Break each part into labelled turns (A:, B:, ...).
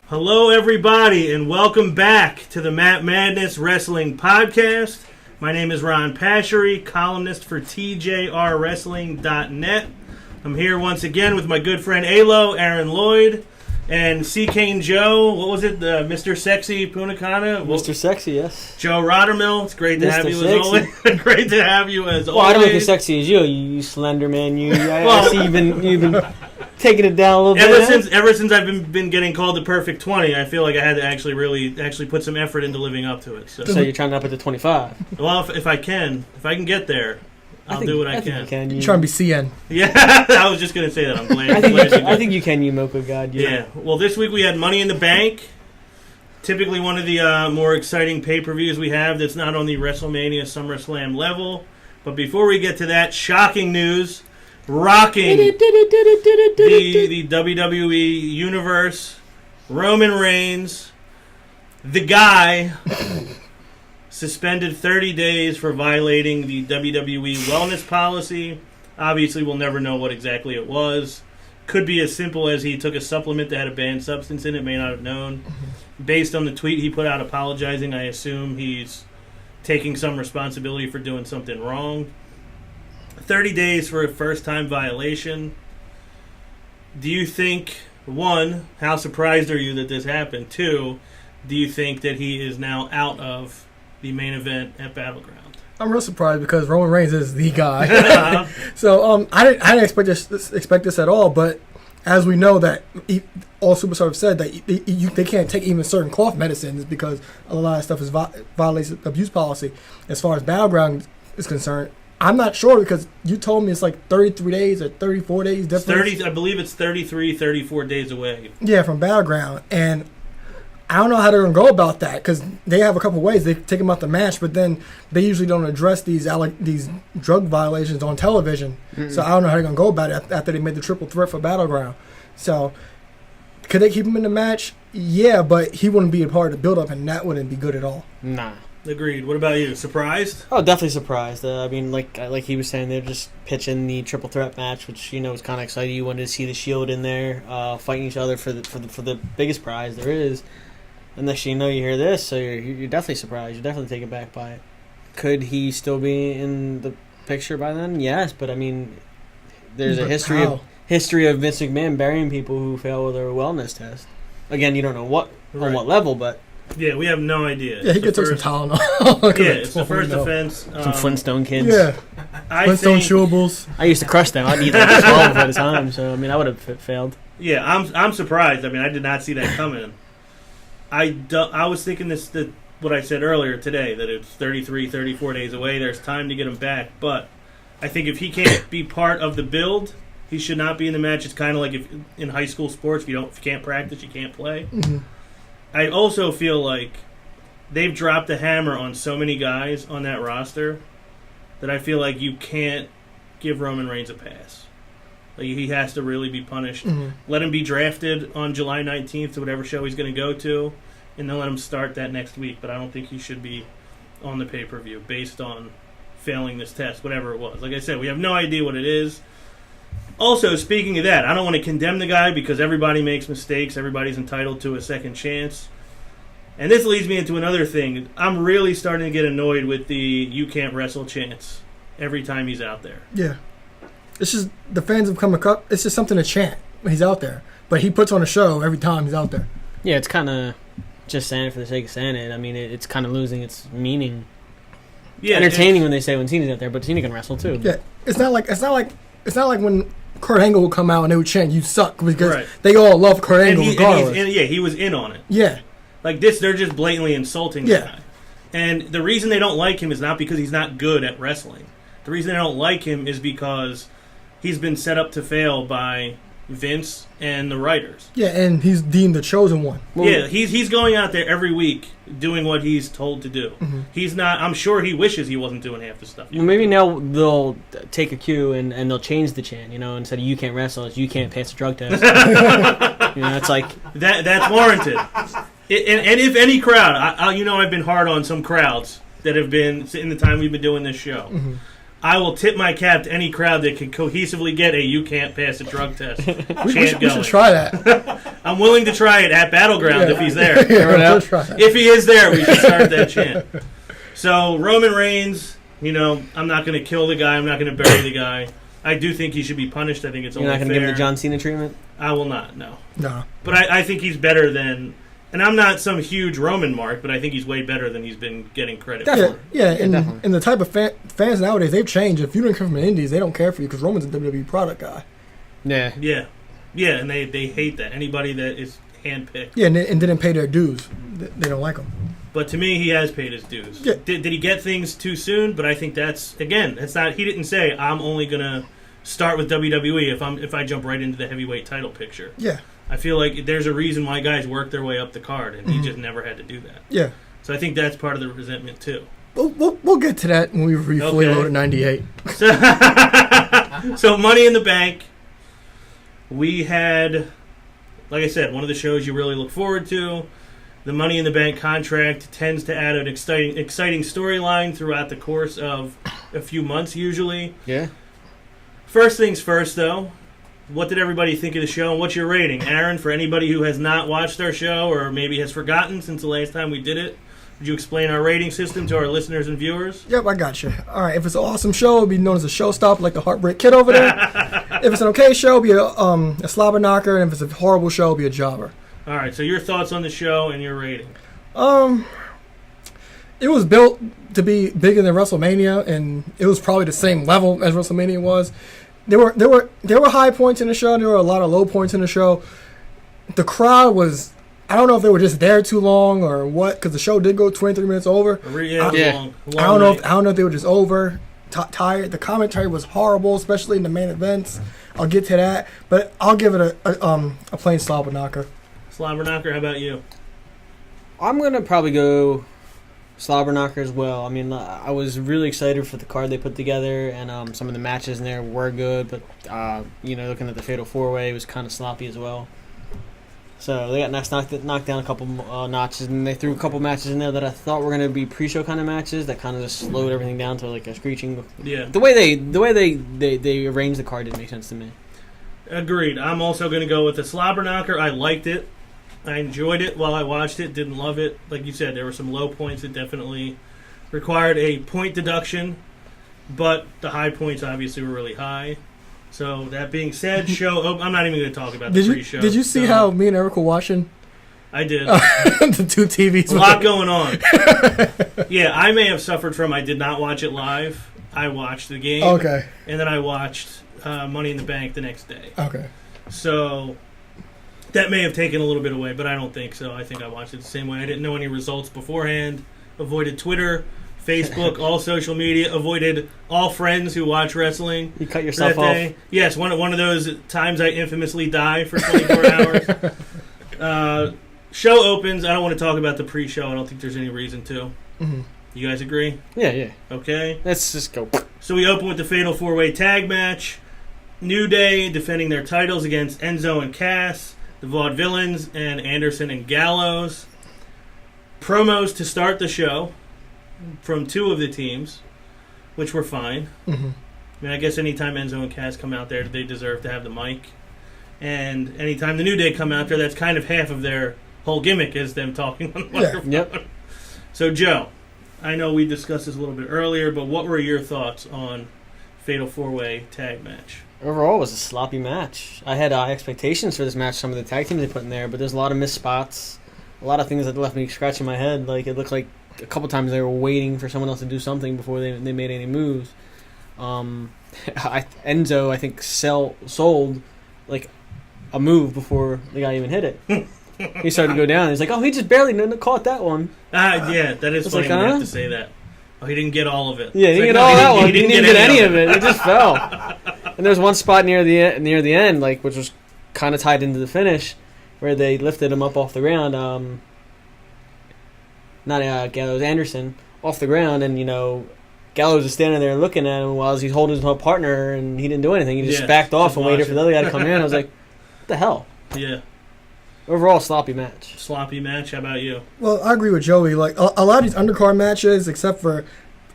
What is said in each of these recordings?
A: Hello, everybody, and welcome back to the Matt Madness Wrestling Podcast. My name is Ron Pashery, columnist for TJRWrestling.net. I'm here once again with my good friend Alo, Aaron Lloyd, and C. Kane Joe. What was it? Mr. Sexy Punakana?
B: Mr. Sexy, yes.
A: Joe Rottermill. It's great to have you as always. Great to have you as always.
B: Well, I don't look as sexy as you slender man. I see you've been taking it down a little bit.
A: Ever since I've been getting called the perfect 20, I feel like I had to actually put some effort into living up to it. So
B: you're trying to up it to 25.
A: Well, if I can get there, I'll do what I can.
C: You're trying to be CN.
A: Yeah, I was just going to say that. I'm glad.
B: I think you can, you Mocha God.
A: Yeah. Well, this week we had Money in the Bank. Typically one of the more exciting pay-per-views we have that's not on the WrestleMania SummerSlam level. But before we get to that, shocking news. Rocking the WWE Universe, Roman Reigns, the guy, suspended 30 days for violating the WWE wellness policy. Obviously, we'll never know what exactly it was. Could be as simple as he took a supplement that had a banned substance in it, may not have known. Based on the tweet he put out apologizing, I assume he's taking some responsibility for doing something wrong. 30 days for a first-time violation. Do you think, one, how surprised are you that this happened? Two, do you think that he is now out of the main event at Battleground?
C: I'm real surprised because Roman Reigns is the guy. So I didn't expect this at all, but as we know that all superstars have said that they can't take even certain cough medicines because a lot of stuff is violates abuse policy. As far as Battleground is concerned, I'm not sure because you told me it's like 33 days or 34 days difference.
A: I believe it's 33, 34 days away.
C: Yeah, from Battleground. And I don't know how they're going to go about that because they have a couple ways. They take them out the match, but then they usually don't address these drug violations on television. Mm-hmm. So I don't know how they're going to go about it after they made the triple threat for Battleground. So could they keep him in the match? Yeah, but he wouldn't be a part of the build-up, and that wouldn't be good at all.
B: Nah.
A: Agreed. What about you? Surprised?
B: Oh, definitely surprised. I mean, like he was saying, they're just pitching the triple threat match, which was kind of exciting. You wanted to see the Shield in there fighting each other for the biggest prize there is. And next thing you know, you hear this, so you're definitely surprised. You're definitely taken back by it. Could he still be in the picture by then? Yes, but I mean, there's a history of Vince McMahon burying people who fail with their wellness test. Again, you don't know on what level, but.
A: Yeah, we have no idea.
C: Yeah, he could take some Tylenol.
A: It's the first offense.
B: Some Flintstone kids.
C: Yeah. Flintstone chewables.
B: I used to crush them. I'd eat like 12 at a time, so I mean, I would have failed.
A: Yeah, I'm surprised. I mean, I did not see that coming. I was thinking what I said earlier today, that it's 33, 34 days away. There's time to get him back. But I think if he can't be part of the build, he should not be in the match. It's kind of like if in high school sports, if you can't practice, you can't play.
C: Mm-hmm.
A: I also feel like they've dropped the hammer on so many guys on that roster that I feel like you can't give Roman Reigns a pass. Like, he has to really be punished.
C: Mm-hmm.
A: Let him be drafted on July 19th to whatever show he's going to go to, and then let him start that next week. But I don't think he should be on the pay-per-view based on failing this test, whatever it was. Like I said, we have no idea what it is. Also, speaking of that, I don't want to condemn the guy because everybody makes mistakes. Everybody's entitled to a second chance. And this leads me into another thing. I'm really starting to get annoyed with the "you can't wrestle" chants every time he's out there.
C: Yeah. It's just the fans have come up. It's just something to chant when he's out there. But he puts on a show every time he's out there.
B: Yeah, it's kind of just saying it for the sake of saying it. I mean, it's kind of losing its meaning. Yeah, entertaining when they say when Cena's out there, but Cena can wrestle too.
C: Yeah, it's not like when Kurt Angle would come out and they would chant "you suck" because they all love Kurt Angle regardless.
A: He was in on it.
C: Yeah,
A: like this, they're just blatantly insulting the guy. And the reason they don't like him is not because he's not good at wrestling. The reason they don't like him is because he's been set up to fail by Vince and the writers.
C: Yeah, and he's deemed the chosen one.
A: Yeah, he's going out there every week doing what he's told to do.
C: Mm-hmm.
A: He's not. I'm sure he wishes he wasn't doing half the stuff.
B: Well, maybe now they'll take a cue and they'll change the chant. Instead of "you can't wrestle," it's "you can't pass a drug test." It's like
A: that's warranted. And if any crowd, I've been hard on some crowds that have been in the time we've been doing this show.
C: Mm-hmm.
A: I will tip my cap to any crowd that can cohesively get a "you can't pass a drug test"
C: We
A: chant
C: should
A: going.
C: try that.
A: I'm willing to try it at Battleground if he's there.
C: We'll try that.
A: If he is there, we should start that chant. So Roman Reigns, I'm not going to kill the guy. I'm not going to bury the guy. I do think he should be punished. I think it's
B: You're
A: only
B: not going to
A: fair.
B: give him the John Cena treatment?
A: I will not. No.
C: No.
A: But I think he's better than. And I'm not some huge Roman mark, but I think he's way better than he's been getting credit for.
C: Yeah, and
B: definitely.
C: the type of fans nowadays, they've changed. If you didn't come from the Indies, they don't care for you because Roman's a WWE product guy.
B: Yeah.
A: Yeah, and they hate that. Anybody that is handpicked.
C: Yeah, and didn't pay their dues. They don't like him.
A: But to me, he has paid his dues.
C: Yeah.
A: Did he get things too soon? But I think it's not. He didn't say I'm only gonna start with WWE if I jump right into the heavyweight title picture.
C: Yeah.
A: I feel like there's a reason why guys work their way up the card, and he just never had to do that.
C: Yeah.
A: So I think that's part of the resentment too.
C: We'll get to that when we fully load at 98.
A: So Money in the Bank, we had, like I said, one of the shows you really look forward to. The Money in the Bank contract tends to add an exciting storyline throughout the course of a few months usually.
B: Yeah.
A: First things first, though. What did everybody think of the show, and what's your rating? Aaron, for anybody who has not watched our show or maybe has forgotten since the last time we did it, would you explain our rating system to our listeners and viewers?
C: Yep, I got you. All right, if it's an awesome show, it'll be known as a showstopper, like the Heartbreak Kid over there. If it's an okay show, it'll be a slobber knocker, and if it's a horrible show, it'll be a jobber.
A: All right, so your thoughts on the show and your rating.
C: It was built to be bigger than WrestleMania, and it was probably the same level as WrestleMania was. There were high points in the show. There were a lot of low points in the show. The crowd was, I don't know if they were just there too long or what, because the show did go 23 minutes over.
A: Yeah, long
C: I don't know.
A: night.
C: I don't know if they were just over tired. The commentary was horrible, especially in the main events. I'll get to that, but I'll give it a plain slobber knocker.
A: Slobber knocker, how about you?
B: I'm going to probably go slobber knocker as well. I mean, I was really excited for the card they put together, and some of the matches in there were good, but, looking at the Fatal 4-Way, it was kind of sloppy as well. So they got knocked down a couple notches, and they threw a couple matches in there that I thought were going to be pre-show kind of matches that kind of just slowed everything down to like a screeching.
A: Yeah.
B: The way they arranged the card didn't make sense to me.
A: Agreed. I'm also going to go with the slobber knocker. I liked it. I enjoyed it while I watched it. Didn't love it. Like you said, there were some low points that definitely required a point deduction, but the high points obviously were really high. So that being said, I'm not even going to talk about the pre-show.
C: Did you see how me and Eric were watching?
A: I did.
C: The two TVs.
A: A lot going on. Yeah, I may have suffered from I did not watch it live. I watched the game.
C: Okay.
A: And then I watched Money in the Bank the next day.
C: Okay.
A: So that may have taken a little bit away, but I don't think so. I think I watched it the same way. I didn't know any results beforehand. Avoided Twitter, Facebook, all social media. Avoided all friends who watch wrestling.
B: You cut yourself off.
A: Yes, one of those times I infamously die for 24 hours. Show opens. I don't want to talk about the pre-show. I don't think there's any reason to.
C: Mm-hmm.
A: You guys agree?
B: Yeah.
A: Okay.
B: Let's just go.
A: So we open with the Fatal 4-Way Tag Match. New Day defending their titles against Enzo and Cass, the Vaudevillains, and Anderson and Gallows. Promos to start the show from two of the teams, which were fine.
C: Mm-hmm.
A: I mean, I guess anytime Enzo and Cass come out there, they deserve to have the mic. And anytime the New Day come out there, that's kind of half of their whole gimmick is them talking on the microphone.
B: Yep.
A: So, Joe, I know we discussed this a little bit earlier, but what were your thoughts on Fatal 4-Way Tag Match?
B: Overall, it was a sloppy match. I had high expectations for this match, some of the tag teams they put in there, but there's a lot of missed spots, a lot of things that left me scratching my head. Like, it looked like a couple times they were waiting for someone else to do something before they made any moves. Enzo, I think, sold, like, a move before the guy even hit it. He started to go down. He's like, oh, he just barely caught that one.
A: Yeah, that is funny
B: like,
A: when you have to say that. Oh, he didn't get all of it.
B: Yeah, he didn't get all that one. He didn't even get any of it. It just fell. And there's one spot near the end, like, which was kind of tied into the finish, where they lifted him up off the ground. Not Gallows, Anderson, off the ground, and Gallows is standing there looking at him while he's holding his partner, and he didn't do anything. He just backed off and waited for the other guy to come in. I was like, what the hell?
A: Yeah.
B: Overall, sloppy match.
A: Sloppy match. How about you?
C: Well, I agree with Joey. Like a lot of these undercard matches, except for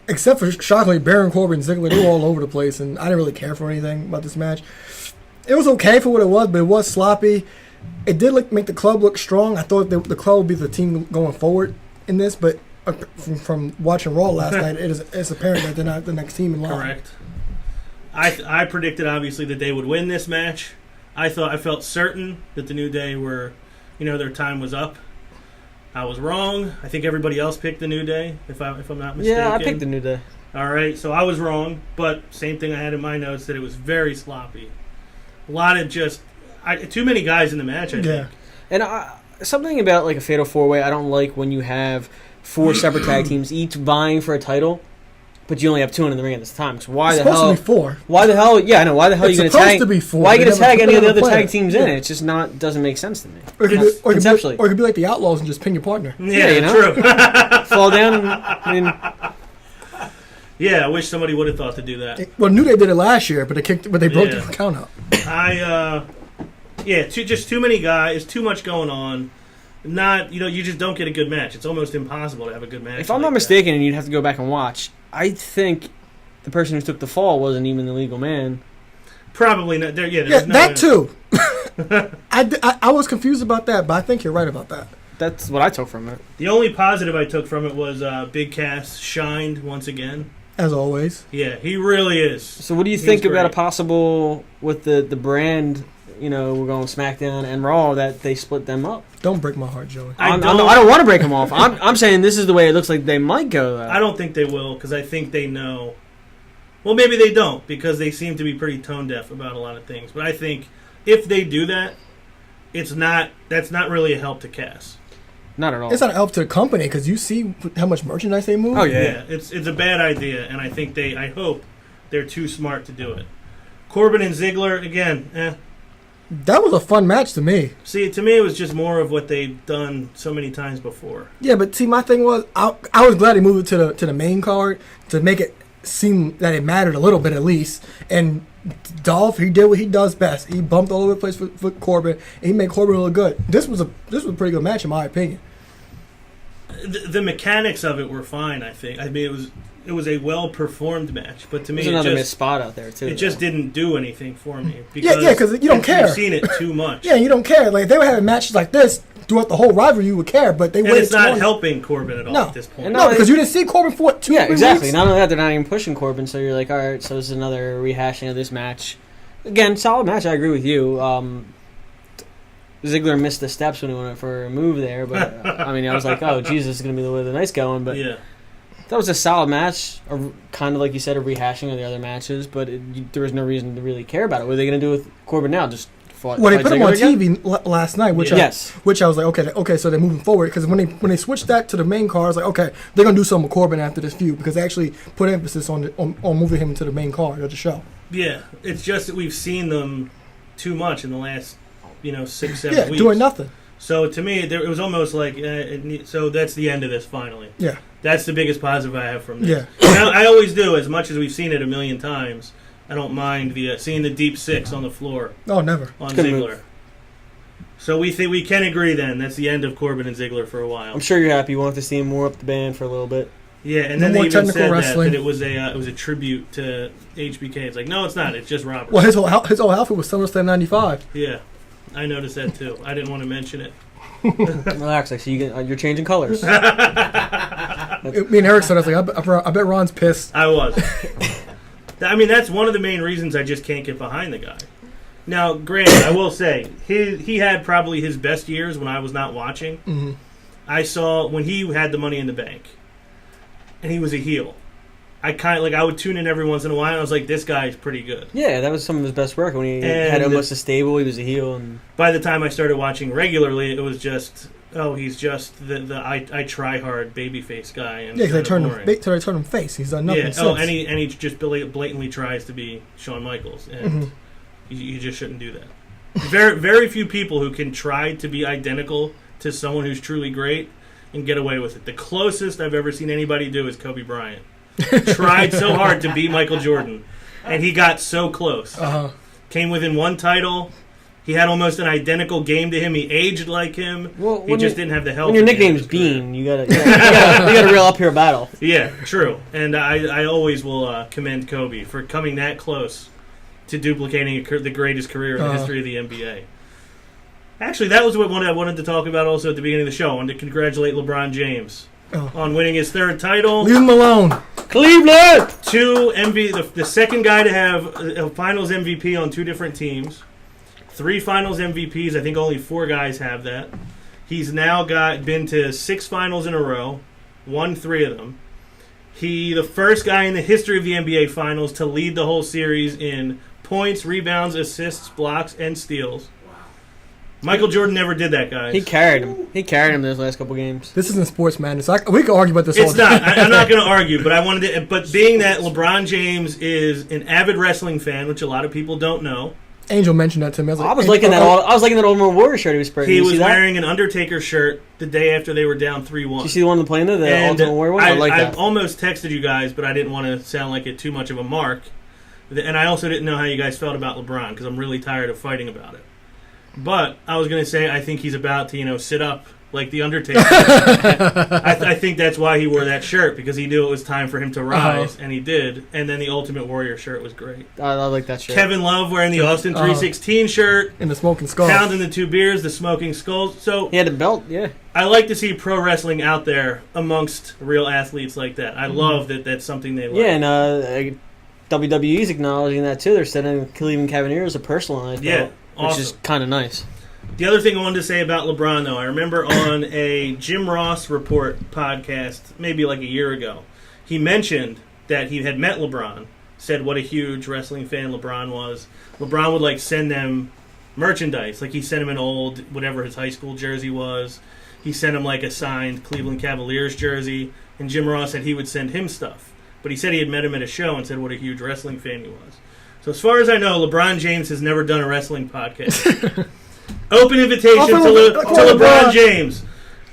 C: except for shockingly Baron Corbin and Ziggler, they were all over the place, and I didn't really care for anything about this match. It was okay for what it was, but it was sloppy. It did make the club look strong. I thought the club would be the team going forward in this, but from watching Raw last night, it's apparent that they're not the next team in line.
A: Correct. I predicted, obviously, that they would win this match. I felt certain that the New Day were, their time was up. I was wrong. I think everybody else picked the New Day, if I'm not mistaken.
B: Yeah, I picked the New Day.
A: All right, so I was wrong, but same thing I had in my notes, that it was very sloppy. A lot of too many guys in the match, I think.
B: And something about like a Fatal 4-Way I don't like when you have 4 separate tag teams each vying for a title, but you only have 2 in the ring at this time. So why
C: it's
B: the hell?
C: Supposed to be 4.
B: Why the hell? Yeah, I know. Why the hell are you going to tag?
C: It's supposed to be 4.
B: Why are you going to tag any of the other tag teams in?
C: Yeah.
B: It just doesn't make sense to me.
C: Or it
B: Conceptually.
C: could be like the Outlaws and just pin your partner.
A: Yeah,
B: true.
A: true.
B: Fall down. I mean,
A: yeah, I wish somebody would have thought to do that.
C: Well, New Day did it last year, but they broke the count up.
A: Just too many guys, too much going on. You just don't get a good match. It's almost impossible to have a good match.
B: If I'm not mistaken, and you'd have to go back and watch, I think the person who took the fall wasn't even the legal man.
A: Probably not.
C: That too. I was confused about that, but I think you're right about that.
B: That's what I took from it.
A: The only positive I took from it was Big Cass shined once again.
C: As always.
A: Yeah, he really is.
B: So what do you think about a possible, with the brand, we're going SmackDown and Raw, that they split them up?
C: Don't break my heart, Joey.
B: I don't want to break them off. I'm saying this is the way it looks like they might go, though.
A: I don't think they will, because I think they know. Well, maybe they don't, because they seem to be pretty tone deaf about a lot of things. But I think if they do that, that's not really a help to Cass.
B: Not at all.
C: It's not a help to the company, because you see how much merchandise they move.
B: Oh yeah.
A: It's a bad idea, and I hope they're too smart to do it. Corbin and Ziggler again.
C: That was a fun match to me.
A: See, to me, it was just more of what they've done so many times before.
C: Yeah, but see, my thing was, I was glad they moved it to the main card to make it seem that it mattered a little bit at least. And Dolph, he did what he does best. He bumped all over the place for Corbin, and he made Corbin look good. This was a pretty good match in my opinion.
A: The mechanics of it were fine, I think. I mean, it was a well performed match, but to me,
B: there's another missed spot out there too.
A: It just didn't do anything for me.
C: Because you don't care.
A: You've seen it too much.
C: Yeah, you don't care. Like if they were having matches like this throughout the whole rivalry, you would care. But they waited.
A: And it's not helping Corbin at all at this point.
C: No, because you didn't see Corbin for 2
B: Yeah, exactly.
C: weeks?
B: Not only that, they're not even pushing Corbin, so you're like, all right, so this is another rehashing of this match. Again, solid match. I agree with you. Ziggler missed the steps when he went for a move there, but I was like, oh, Jesus, this is going to be the way the night's going. But
A: yeah.
B: That was a solid match, kind of like you said, a rehashing of the other matches, but there was no reason to really care about it. What are they going to do with Corbin now? Just fight
C: they put him on
B: again?
C: TV last night, which
B: yes.
C: I was like, okay, so they're moving forward, because when they switched that to the main card, I was like, okay, they're going to do something with Corbin after this feud, because they actually put emphasis on moving him to the main card of the show.
A: Yeah, it's just that we've seen them too much in the last 6-7 weeks.
C: Doing nothing.
A: So to me, it was almost like, so that's the end of this finally.
C: Yeah.
A: That's the biggest positive I have from this.
C: Yeah.
A: I always do, as much as we've seen it a million times. I don't mind seeing the deep six on the floor.
C: Oh, never.
A: On Ziggler. So we think we can agree then. That's the end of Corbin and Ziggler for a while.
B: I'm sure you're happy. You want to see him more up the band for a little bit.
A: Yeah, and then they even said that it was a tribute to HBK. It's like, no, it's not. It's just Robert.
C: Well, his whole outfit was SummerSlam '95.
A: Yeah, I noticed that too. I didn't want to mention it.
B: Relax, I see you're changing colors.
C: Me and Eric said, I was like, I bet Ron's pissed.
A: I was. I mean, that's one of the main reasons I just can't get behind the guy. Now, granted, I will say, he had probably his best years when I was not watching.
C: Mm-hmm.
A: I saw when he had the Money in the Bank, and he was a heel. I would tune in every once in a while, and I was like, this guy's pretty good.
B: Yeah, that was some of his best work. When he had almost a stable, he was a heel. And
A: by the time I started watching regularly, it was just, he's just the I try hard babyface guy. And
C: yeah, because they turned him face. He's done nothing since.
A: And he just blatantly tries to be Shawn Michaels, and you just shouldn't do that. Very, very few people who can try to be identical to someone who's truly great and get away with it. The closest I've ever seen anybody do is Kobe Bryant. Tried so hard to beat Michael Jordan, and he got so close.
C: Uh-huh.
A: Came within one title, He had almost an identical game to him. He aged like him.
B: Well,
A: he just didn't have the health.
B: When your nickname's Bean, you got a real uphill battle.
A: Yeah, true. And I always will commend Kobe for coming that close to duplicating the greatest career in the history of the NBA. Actually, that was what I wanted to talk about also at the beginning of the show. I wanted to congratulate LeBron James on winning his third title.
C: Leave him alone.
B: Cleveland!
A: The second guy to have a finals MVP on 2 different teams. 3 finals MVPs. I think only 4 guys have that. He's now been to 6 finals in a row. Won 3 of them. The first guy in the history of the NBA Finals to lead the whole series in points, rebounds, assists, blocks, and steals. Michael Jordan never did that, guys.
B: He carried him those last couple games.
C: This isn't sports madness. We could argue about this all
A: It's
C: day.
A: not. I'm not going to argue, but I wanted to. But being that LeBron James is an avid wrestling fan, which a lot of people don't know,
C: Angel mentioned that to me.
B: I was liking that Ultimate Warrior shirt he was wearing.
A: he was wearing an Undertaker shirt the day after they were down 3-1.
B: Did you see the one on the plane there? The
A: And
B: Ultimate Warrior one? I like that.
A: I almost texted you guys, but I didn't want to sound like it too much of a mark. And I also didn't know how you guys felt about LeBron because I'm really tired of fighting about it. But I was going to say I think he's about to, sit up like the Undertaker. I think that's why he wore that shirt, because he knew it was time for him to rise, and he did. And then the Ultimate Warrior shirt was great.
B: I like that shirt.
A: Kevin Love wearing the Austin 316 shirt.
C: And the smoking skull.
A: Pounding the 2 beers, the smoking skulls. So
B: he had a belt, yeah.
A: I like to see pro wrestling out there amongst real athletes like that. I love that that's something they like.
B: Yeah, and WWE's acknowledging that too. They're sending Cleveland Cavaliers a personalized belt,
A: awesome.
B: which is kind of nice.
A: The other thing I wanted to say about LeBron, though, I remember on a Jim Ross Report podcast, maybe like a year ago, he mentioned that he had met LeBron, said what a huge wrestling fan LeBron was. LeBron would send them merchandise, he sent him an old whatever his high school jersey was. He sent him a signed Cleveland Cavaliers jersey, and Jim Ross said he would send him stuff. But he said he had met him at a show and said what a huge wrestling fan he was. So as far as I know, LeBron James has never done a wrestling podcast. Open invitation to LeBron James.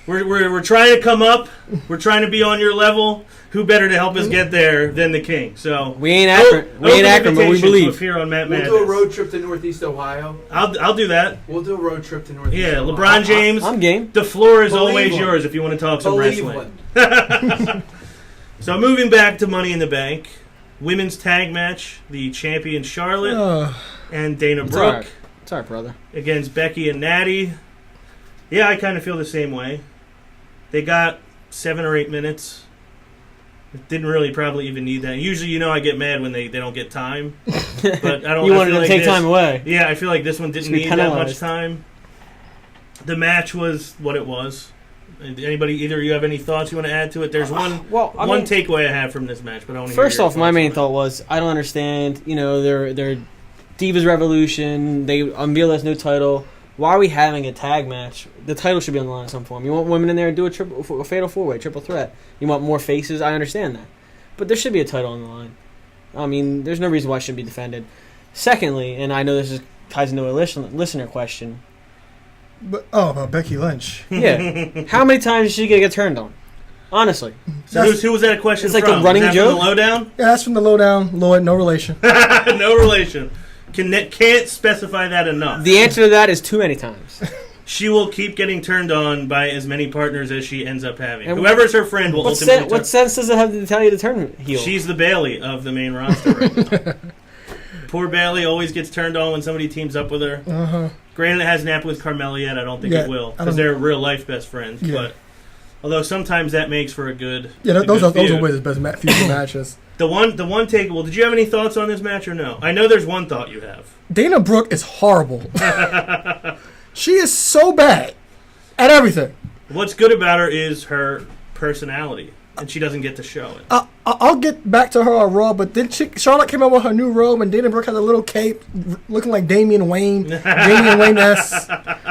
A: We're trying to come up. We're trying to be on your level. Who better to help us get there than the King? So
B: we ain't Akron, but we believe.
A: Here on Matt Madness.
D: We'll do a road trip to Northeast Ohio.
A: I'll do that.
D: We'll do a road trip to Northeast Ohio.
A: Yeah, LeBron James.
B: I'm game.
A: The floor is always yours if you want to talk some wrestling. So moving back to Money in the Bank, women's tag match, the champion Charlotte and Dana Brooke.
B: It's all right, brother.
A: Against Becky and Natty. Yeah, I kind of feel the same way. They got 7 or 8 minutes. Didn't really probably even need that. Usually, I get mad when they don't get time. But I don't.
B: You wanted to take time away.
A: Yeah, I feel like this one didn't need that much time. The match was what it was. Anybody, either of you have any thoughts you want to add to it? There's one takeaway I have from this match, but I want to.
B: First off, my main thought was I don't understand. They're Divas Revolution. They unveil us new title. Why are we having a tag match? The title should be on the line in some form. You want women in there and do a fatal 4-way, triple threat. You want more faces. I understand that, but there should be a title on the line. I mean, there's no reason why it shouldn't be defended. Secondly, and I know this ties into a listener question.
C: But about Becky Lynch.
B: Yeah, how many times is she gonna get turned on? Honestly.
A: So who was that a question
B: it's like
A: from?
B: a running joke.
A: From the lowdown?
C: Yeah, that's from the lowdown. Lloyd, no relation.
A: No relation. Can't specify that enough.
B: The answer to that is too many times.
A: She will keep getting turned on by as many partners as she ends up having. And whoever's her friend will ultimately.
B: What sense does it have to tell you to turn heel?
A: She's the Bailey of the main roster right now. Poor Bailey always gets turned on when somebody teams up with her.
C: Uh-huh.
A: Granted, it hasn't happened with Carmella yet. I don't think it will because they're real life best friends. Yeah. But although sometimes that makes for a good.
C: Yeah, those are always the best future matches.
A: The one take. Well, did you have any thoughts on this match or no? I know there's one thought you have.
C: Dana Brooke is horrible. She is so bad at everything.
A: What's good about her is her personality, and she doesn't get to show it.
C: I'll get back to her on Raw, but then Charlotte came out with her new robe, and Dana Brooke had a little cape looking like Damian Wayne. Damian Wayne-esque.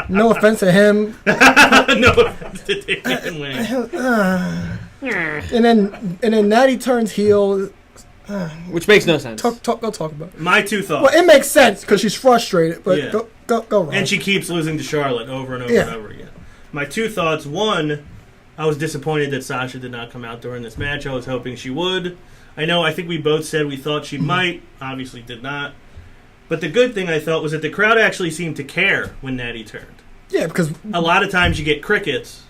C: No offense to him.
A: No offense to Damian Wayne.
C: And then Natty turns heel.
B: Which makes no sense.
C: Go talk about it.
A: My 2 thoughts.
C: Well, it makes sense because she's frustrated, but
A: yeah.
C: go Ron.
A: And she keeps losing to Charlotte over and over and over again. My 2 thoughts. One, I was disappointed that Sasha did not come out during this match. I was hoping she would. I think we both said we thought she might. Obviously did not. But the good thing I thought was that the crowd actually seemed to care when Natty turned.
C: Yeah, because
A: A lot of times you get crickets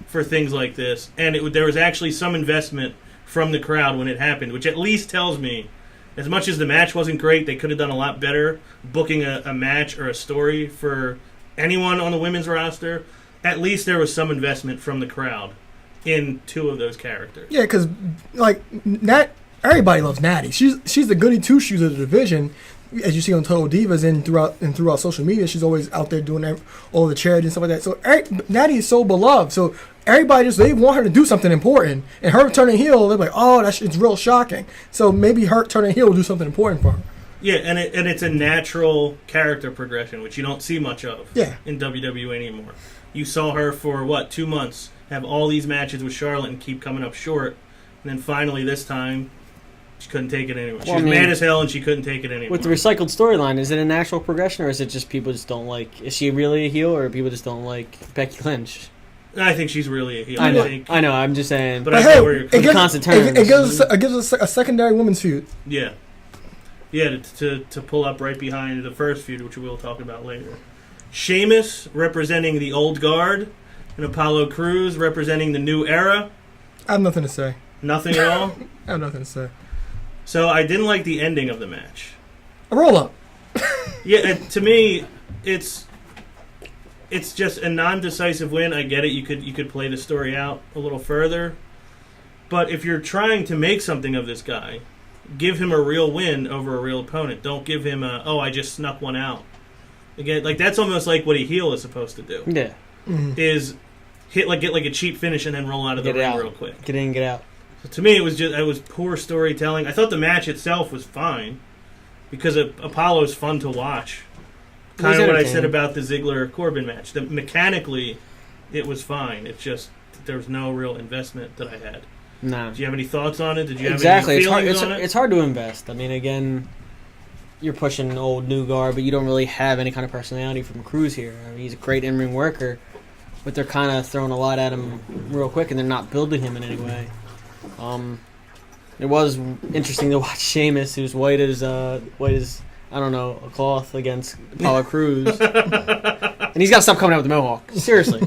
A: for things like this, and there was actually some investment from the crowd when it happened, which at least tells me, as much as the match wasn't great, they could have done a lot better booking a match or a story for anyone on the women's roster. At least there was some investment from the crowd in two of those characters.
C: yeah, because like everybody loves Natty. She's the goody two shoes of the division, as you see on Total Divas and throughout social media. She's always out there doing all the charity and stuff like that. So Natty is so beloved. So everybody they want her to do something important, and her turning heel, they're like, oh, it's real shocking. So maybe her turning heel will do something important for her.
A: Yeah, and it's a natural character progression, which you don't see much of in WWE anymore. You saw her for, 2 months, have all these matches with Charlotte and keep coming up short, and then finally this time, she couldn't take it anymore. She was mad as hell and she couldn't take it anymore.
B: With the recycled storyline, is it a natural progression, or is it just people just don't like... Is she really a heel, or people just don't like Becky Lynch?
A: I think she's really a heel.
B: I know, I'm just saying...
C: But hey,
B: in constant terms.
C: It gives us a secondary women's feud.
A: Yeah. Yeah, to pull up right behind the first feud, which we'll talk about later. Sheamus representing the old guard, and Apollo Crews representing the new era.
C: I have nothing to say.
A: Nothing at all?
C: I have nothing to say.
A: So I didn't like the ending of the match.
C: A roll-up.
A: Yeah, to me, it's just a non-decisive win. I get it. You could play the story out a little further. But if you're trying to make something of this guy, give him a real win over a real opponent. Don't give him I just snuck one out. Again, like that's almost like what a heel is supposed to do.
B: Yeah.
C: Mm-hmm.
A: Is get like a cheap finish and then roll out of the ring real quick.
B: Get in, get out.
A: So to me, it was poor storytelling. I thought the match itself was fine because Apollo's fun to watch. Kind of what I said about the Ziggler-Corbin match. Mechanically, it was fine. It's just there was no real investment that I had.
B: No.
A: Do you have any thoughts on it? Did you have
B: exactly.
A: any feelings on it?
B: It's hard to invest. I mean, again, you're pushing old new guard, but you don't really have any kind of personality from Cruz here. I mean, he's a great in-ring worker, but they're kind of throwing a lot at him real quick, and they're not building him in any way. It was interesting to watch Sheamus, who's white as I don't know, a cloth, against Apollo Crews, and he's got to stop coming out with the mohawk. Seriously.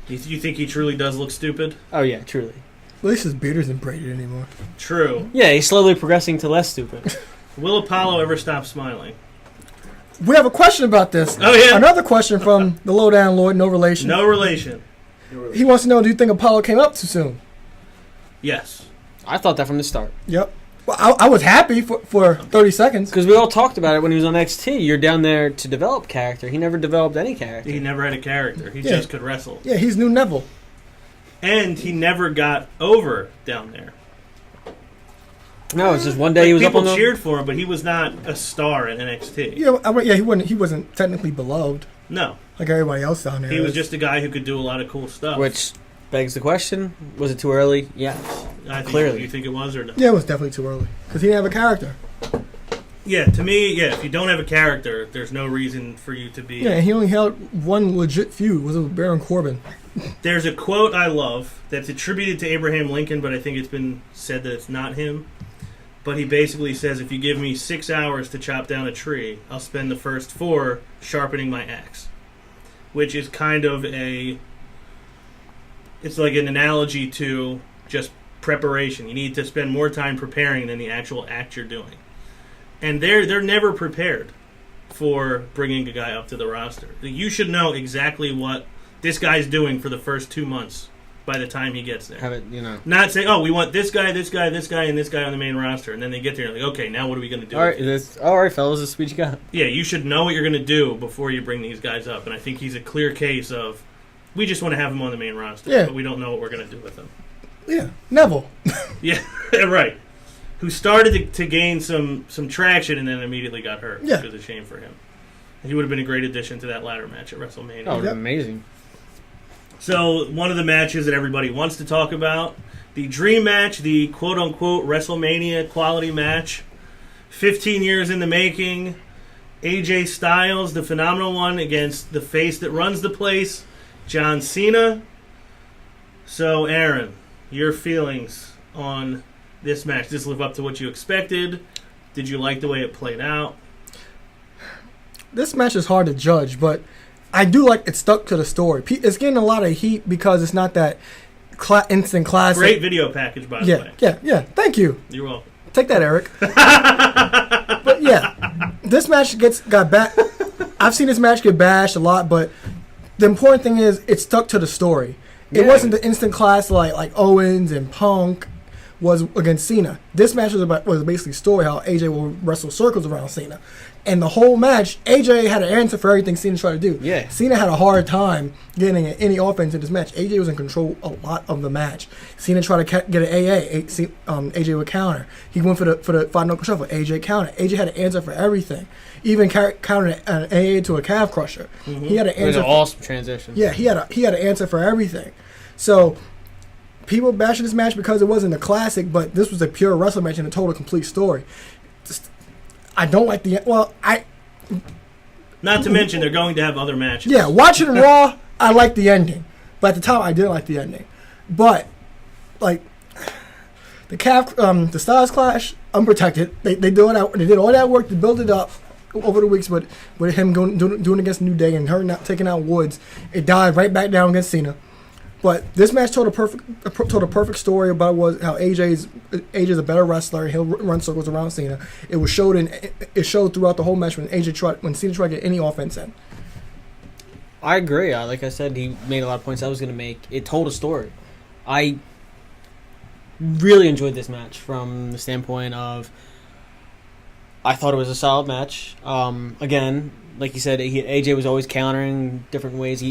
A: You think he truly does look stupid?
B: Oh yeah, truly.
C: At least his beard isn't braided anymore.
A: True.
B: Yeah, he's slowly progressing to less stupid.
A: Will Apollo ever stop smiling?
C: We have a question about this.
A: Oh yeah.
C: Another question from the Lowdown Lord, no relation.
A: No relation.
C: He wants to know, do you think Apollo came up too soon?
A: Yes.
B: I thought that from the start.
C: Yep. Well, I was happy for 30 seconds.
B: Because we all talked about it when he was on NXT. You're down there to develop character. He never developed any character.
A: He never had a character. He just could wrestle.
C: Yeah, he's new Neville.
A: And he never got over down there.
B: No, it's just one day he was up on the...
A: People cheered for him, but he was not a star in NXT.
C: Yeah, he wasn't technically beloved.
A: No.
C: Like everybody else down there.
A: He was just a guy who could do a lot of cool stuff.
B: Which begs the question, was it too early? Yes. Clearly.
A: You think it was or no?
C: Yeah, it was definitely too early. Because he didn't have a character.
A: Yeah, to me, if you don't have a character, there's no reason for you to be...
C: Yeah, he only held one legit feud. Was it with Baron Corbin?
A: There's a quote I love that's attributed to Abraham Lincoln, but I think it's been said that it's not him. But he basically says, if you give me 6 hours to chop down a tree, I'll spend the first 4 sharpening my axe. Which is kind of it's like an analogy to just preparation. You need to spend more time preparing than the actual act you're doing. And they're never prepared for bringing a guy up to the roster. You should know exactly what this guy's doing for the first 2 months by the time he gets there.
B: Have it,
A: Not say, we want this guy, this guy, this guy, and this guy on the main roster. And then they get there and like, okay, now what are we going to do?
B: All right, fellas, this is what you got.
A: Yeah, you should know what you're going to do before you bring these guys up. And I think he's a clear case of, we just want to have him on the main roster, but we don't know what we're going to do with him.
C: Yeah, Neville.
A: Yeah, right. Who started to gain some traction and then immediately got hurt, which was a shame for him. And he would have been a great addition to that ladder match at WrestleMania.
B: Oh, amazing.
A: So, one of the matches that everybody wants to talk about, the dream match, the quote-unquote WrestleMania quality match, 15 years in the making, AJ Styles, the phenomenal one, against the face that runs the place, John Cena. So, Aaron, your feelings on this match? Did this live up to what you expected? Did you like the way it played out?
C: this match is hard to judge, but I do like it stuck to the story. It's getting a lot of heat because it's not that instant classic.
A: Great video package, by the way.
C: Yeah. Thank you.
A: You're welcome.
C: Take that, Eric. But yeah, this match got back. I've seen this match get bashed a lot, but the important thing is it stuck to the story. It wasn't the instant class like Owens and Punk was against Cena. This match was basically story how AJ will wrestle circles around Cena. And the whole match, AJ had an answer for everything Cena tried to do.
B: Yeah.
C: Cena had a hard time getting any offense in this match. AJ was in control a lot of the match. Cena tried to get an AA. AJ would counter. He went for the five knuckle shuffle. AJ countered. AJ had an answer for everything. Even countered an AA to a calf crusher. Mm-hmm. He had an answer.
B: It was an awesome transition.
C: Yeah, he had an answer for everything. So people bashing this match because it wasn't a classic, but this was a pure wrestling match and it told a complete story. I don't like
A: Not to mention they're going to have other matches.
C: Yeah, watching Raw, I liked the ending, but at the time I didn't like the ending. But like the Styles Clash, unprotected. They did all that work to build it up over the weeks, but with him doing against New Day and her not taking out Woods, it died right back down against Cena. But this match told a perfect story about how AJ's a better wrestler. He'll run circles around Cena. It showed throughout the whole match when Cena tried to get any offense in.
B: I agree. Like I said, he made a lot of points I was going to make. It told a story. I really enjoyed this match from the standpoint of I thought it was a solid match. Again, like you said, AJ was always countering different ways.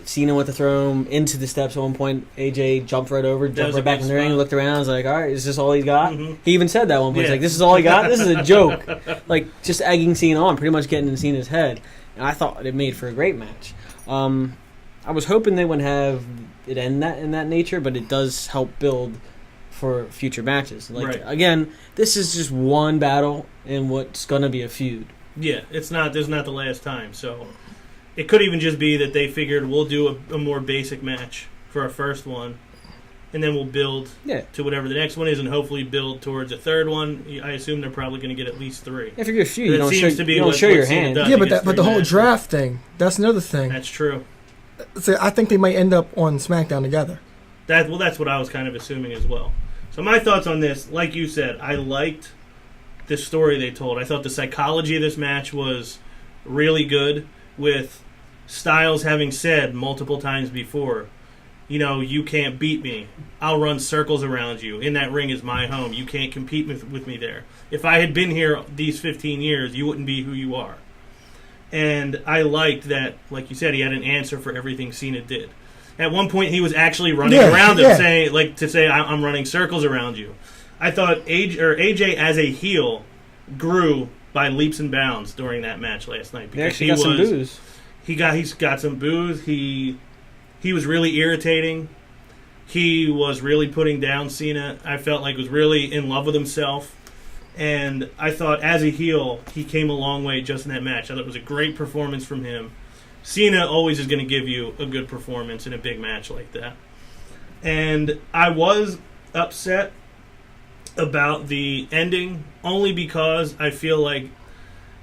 B: Cena went to throw him into the steps at one point. AJ jumped right over, jumped right back in the ring, looked around, and was like, all right, is this all he got? Mm-hmm. He even said that at one point. He's like, this is all he got? This is a joke. Like, just egging Cena on, pretty much getting in Cena's head. And I thought it made for a great match. I was hoping they wouldn't have it end in that nature, but it does help build for future matches. Again, this is just one battle in what's going to be a feud.
A: Yeah, there's not the last time, so it could even just be that they figured we'll do a more basic match for our first one, and then we'll build to whatever the next one is, and hopefully build towards a third one. I assume they're probably going to get at least 3.
B: If you're a feud, you
A: don't
B: show your hand.
C: Yeah, but the whole draft thing, that's another thing.
A: That's true.
C: So I think they might end up on SmackDown together.
A: That's what I was kind of assuming as well. So my thoughts on this, like you said, I liked the story they told. I thought the psychology of this match was really good, with Styles having said multiple times before, you can't beat me. I'll run circles around you. In that ring is my home. You can't compete with me there. If I had been here these 15 years, you wouldn't be who you are. And I liked that, like you said, he had an answer for everything Cena did. At one point, he was actually running around him, saying, I'm running circles around you. I thought AJ as a heel grew by leaps and bounds during that match last night.
B: Because he got some boos.
A: He's got some boos. He was really irritating. He was really putting down Cena. I felt like he was really in love with himself. And I thought as a heel, he came a long way just in that match. I thought it was a great performance from him. Cena always is going to give you a good performance in a big match like that. And I was upset about the ending only because I feel like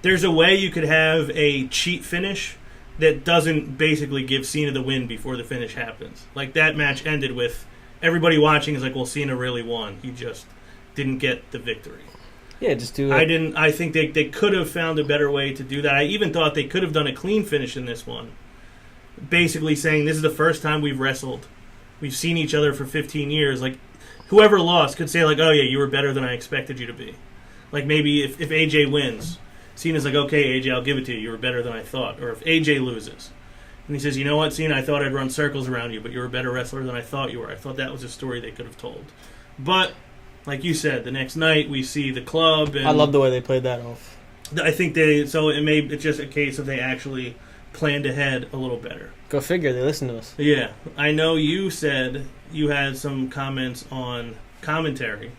A: there's a way you could have a cheat finish that doesn't basically give Cena the win before the finish happens. Like, that match ended with everybody watching is like, well, Cena really won. He just didn't get the victory.
B: Yeah, just do it.
A: I think they could have found a better way to do that. I even thought they could have done a clean finish in this one. Basically saying, this is the first time we've wrestled. We've seen each other for 15 years. Like, whoever lost could say, like, oh, yeah, you were better than I expected you to be. Like, maybe if AJ wins, Cena's like, okay, AJ, I'll give it to you. You were better than I thought. Or if AJ loses, and he says, you know what, Cena, I thought I'd run circles around you, but you were a better wrestler than I thought you were. I thought that was a story they could have told. But, like you said, the next night we see the club. And
B: I love the way they played that off.
A: I think it's just a case of they actually planned ahead a little better.
B: Go figure, they listen to us.
A: Yeah. I know you said you had some comments on commentary.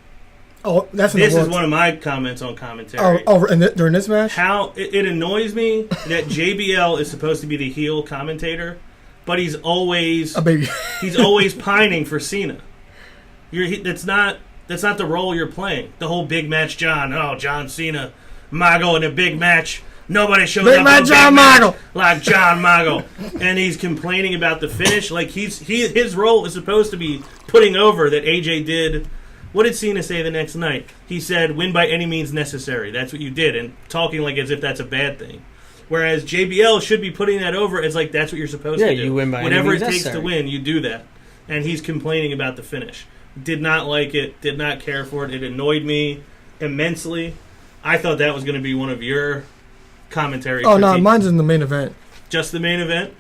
C: Oh, this
A: is one of my comments on commentary.
C: During this match?
A: How it annoys me that JBL is supposed to be the heel commentator, but he's always
C: a baby.
A: He's always pining for Cena. That's not the role you're playing. The whole big match, John Cena, Mago in a big match. Nobody shows
C: Big
A: up
C: man
A: on
C: John
A: big match
C: Mogul.
A: like John Mogul. And he's complaining about the finish. Like, his role is supposed to be putting over that AJ did. What did Cena say the next night? He said, win by any means necessary. That's what you did. And talking like as if that's a bad thing. Whereas JBL should be putting that over as like that's what you're supposed to do.
B: Yeah, you win by
A: whatever
B: any
A: it
B: means
A: takes
B: necessary.
A: to win, you do that. And he's complaining about the finish. Did not like it. Did not care for it. It annoyed me immensely. I thought that was going to be one of your commentary.
C: Oh no,
A: critiques.
C: mine's in the main event.
A: Just the main event.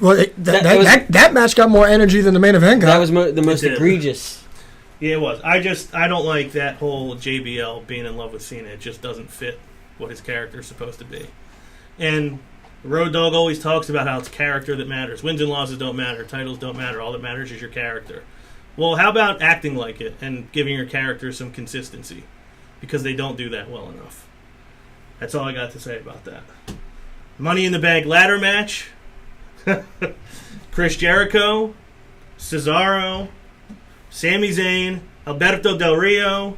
C: Well, that match got more energy than the main event got.
B: That was the most
A: did.
B: egregious.
A: Yeah, it was. I don't like that whole JBL being in love with Cena. It just doesn't fit what his character is supposed to be. And Road Dogg always talks about how it's character that matters. Wins and losses don't matter. Titles don't matter. All that matters is your character. Well, how about acting like it and giving your character some consistency? Because they don't do that well enough. That's all I got to say about that. Money in the Bank ladder match. Chris Jericho, Cesaro, Sami Zayn, Alberto Del Rio,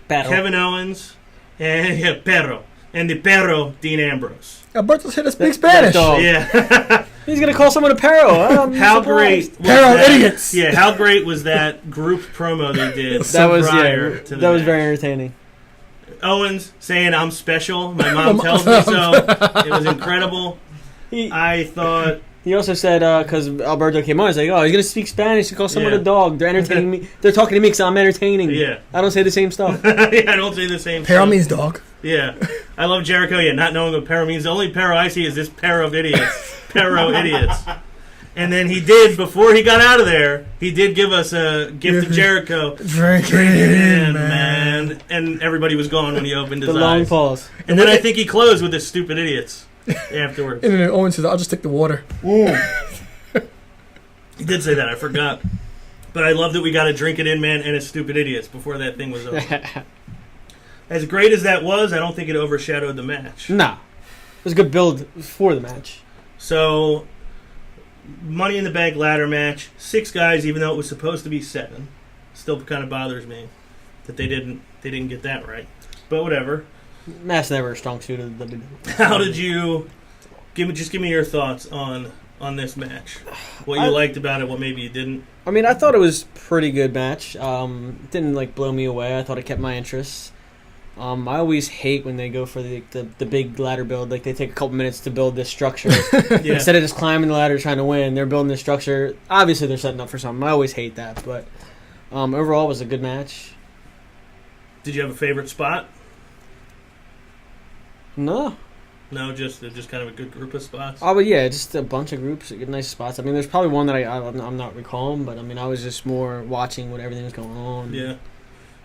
B: Battle.
A: Kevin Owens, and Perro. And the Perro, Dean Ambrose.
C: Alberto's hit to speak
B: That
C: Spanish.
B: dog.
A: Yeah.
B: He's gonna call someone a perro.
A: How great was
C: Perro
A: that?
C: idiots.
A: Yeah, how great was that group promo they did
B: That was
A: prior to the
B: that was
A: match?
B: very entertaining.
A: Owens saying, I'm special. My mom tells me so. It was incredible.
B: He
A: I thought...
B: he also said because Alberto came on, he's like, oh, he's gonna speak Spanish. He calls someone
A: Yeah.
B: a dog. They're entertaining me. They're talking to me because I'm entertaining.
A: Yeah.
B: I don't say the same stuff.
A: Yeah, I don't say the same
C: Perro
A: stuff.
C: means dog.
A: Yeah. I love Jericho, not knowing what Perro means. The only Perro I see is this pair of idiots. Perro idiots. And then he did, before he got out of there, he did give us a gift of Jericho.
C: Drink
A: Drink it
C: it
A: in,
C: in,
A: man. And everybody was gone when he opened his
B: The long
A: eyes.
B: pause.
A: And then I think he closed with his stupid idiots afterwards.
C: And then Owen says, I'll just take the water.
A: He did say that, I forgot. But I love that we got a drink it in, man, and a stupid idiots before that thing was over. As great as that was, I don't think it overshadowed the match.
B: Nah. It was a good build for the match.
A: So, Money in the Bank ladder match, 6 guys, even though it was supposed to be 7. Still kind of bothers me that they didn't get that right. But whatever.
B: Matt's never a strong suit of the
A: How did you give me your thoughts on this match? What you liked about it, what maybe you didn't.
B: I mean, I thought it was a pretty good match. It didn't blow me away. I thought it kept my interest. I always hate when they go for the big ladder build. Like, they take a couple minutes to build this structure.
A: Yeah.
B: Instead of just climbing the ladder trying to win, they're building this structure. Obviously, they're setting up for something. I always hate that. But overall, it was a good match.
A: Did you have a favorite spot?
B: No.
A: No, just kind of a good group of spots.
B: Oh, but yeah, just a bunch of groups, good, nice spots. I mean, there's probably one that I'm not recalling, but I mean, I was just more watching what everything was going on.
A: Yeah.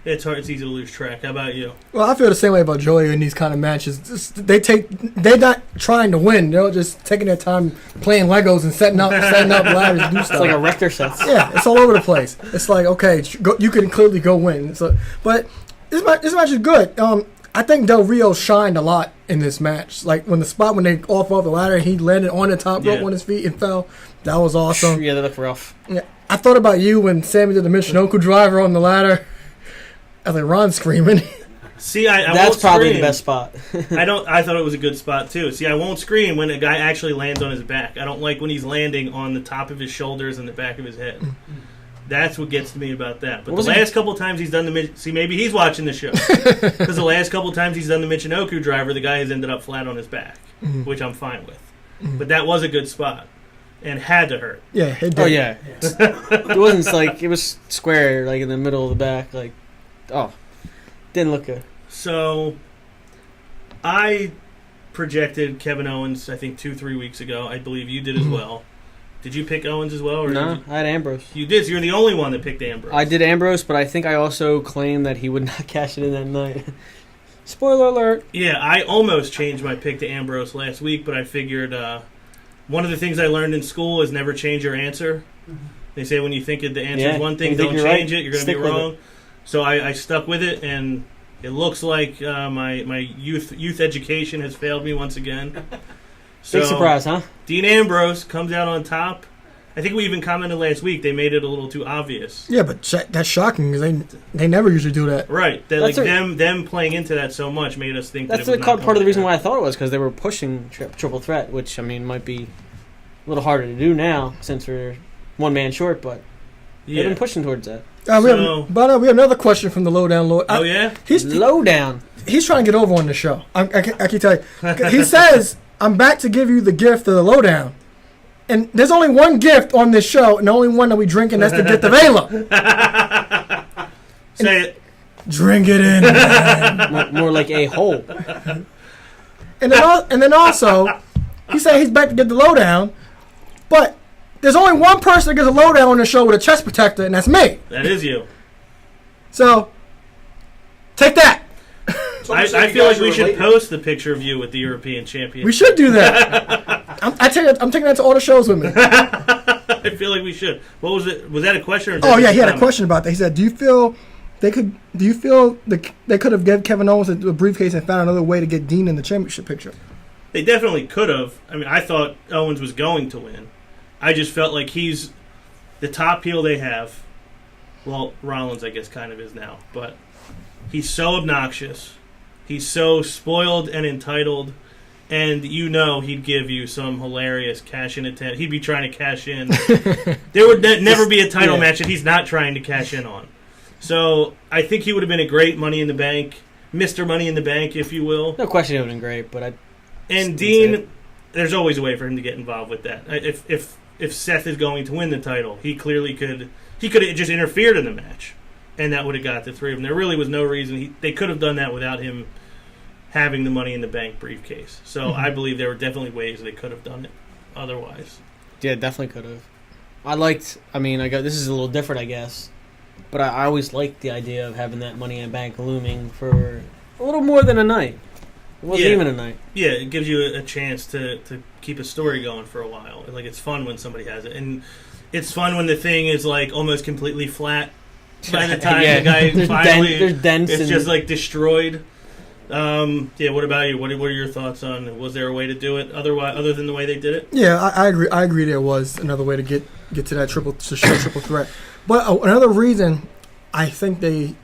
A: It's hard. It's easy to lose track. How about you?
C: Well, I feel the same way about Joey in these kind of matches. They're not trying to win. They're just taking their time playing Legos and setting up ladders and do
B: It's
C: stuff.
B: like a Rector set.
C: Yeah, it's all over the place. It's like, okay, you can clearly go win. So, but this match is good. I think Del Rio shined a lot in this match. Like when they off the ladder and he landed on the top rope on his feet and fell. That was awesome.
B: Yeah, they look rough.
C: Yeah, I thought about you when Sammy did the Michinoku driver on the ladder. I was like, Ron's screaming.
A: See, I
B: That's
A: won't
B: probably
A: scream.
B: the best spot.
A: I thought it was a good spot too. See, I won't scream when a guy actually lands on his back. I don't like when he's landing on the top of his shoulders and the back of his head. That's what gets to me about that. But the last couple times he's done maybe he's watching the show because the last couple times he's done the Michinoku driver, the guy has ended up flat on his back, which I'm fine with. But that was a good spot and had to hurt.
C: Yeah, it did.
B: Oh yeah, it wasn't like it was square, like in the middle of the back. Like, didn't look good.
A: So, I projected Kevin Owens, I think 2-3 weeks ago. I believe you did as well. Did you pick Owens as well? Or
B: No,
A: did
B: I had Ambrose.
A: you did. So you're the only one that picked Ambrose.
B: I did Ambrose, but I think I also claimed that he would not cash it in that night. Spoiler alert.
A: Yeah, I almost changed my pick to Ambrose last week, but I figured one of the things I learned in school is never change your answer. They say when you think the answer is one thing, don't change it. You're going to be wrong. So I stuck with it, and it looks like my youth education has failed me once again. So,
B: Big surprise, huh?
A: Dean Ambrose comes out on top, I think we even commented last week they made it a little too obvious.
C: Yeah, but that's shocking because they never usually do that.
A: Right. Them playing into that so much made us think
B: that's
A: that it was
B: part of the reason why I thought it was because they were pushing triple threat, which I mean might be a little harder to do now since we're one man short, but they've been pushing towards that.
C: We have another question from the Lowdown Lord.
A: Oh, yeah?
C: He's
B: Lowdown.
C: He's trying to get over on the show. I can tell you. He says, I'm back to give you the gift of the Lowdown. And there's only one gift on this show, and the only one that we drink, and that's the gift of Ayla.
A: Say it.
C: Drink it in, man.
B: More like a hole.
C: And then also, he said he's back to get the Lowdown, but there's only one person that gets a Lowdown on the show with a chest protector, and that's me.
A: That is you.
C: So, take that.
A: I feel like we should post the picture of you with the European champion.
C: We should do that. I'm taking that to all the shows with me.
A: I feel like we should. What was it? Was that a question? Or
C: he had a question about that. He said, "Do you feel they could have given Kevin Owens a briefcase and found another way to get Dean in the championship picture?"
A: They definitely could have. I mean, I thought Owens was going to win. I just felt like he's the top heel they have. Well, Rollins, I guess, kind of is now, but he's so obnoxious. He's so spoiled and entitled, and he'd give you some hilarious cash-in attempt. He'd be trying to cash in. There would never be a title match that he's not trying to cash in on. So I think he would have been a great Money in the Bank, Mr. Money in the Bank, if you will.
B: No question, it would have been great, but
A: And Dean, there's always a way for him to get involved with that. If Seth is going to win the title, he clearly could. He could have just interfered in the match, and that would have got the three of them. There really was no reason. They could have done that without him having the Money in the Bank briefcase. So I believe there were definitely ways they could have done it otherwise.
B: Yeah, definitely could have. This is a little different, I guess, but I always liked the idea of having that Money in the Bank looming for a little more than a night. It wasn't even a night. Yeah,
A: it gives you a chance to keep a story going for a while. Like, it's fun when somebody has it. And it's fun when the thing is, like, almost completely flat by the time the guy finally...
B: There's dents.
A: It's just, like, destroyed. What about you? What are your thoughts on, was there a way to do it other than the way they did it?
C: Yeah, I agree. I agree there was another way to get to that triple threat. But another reason I think they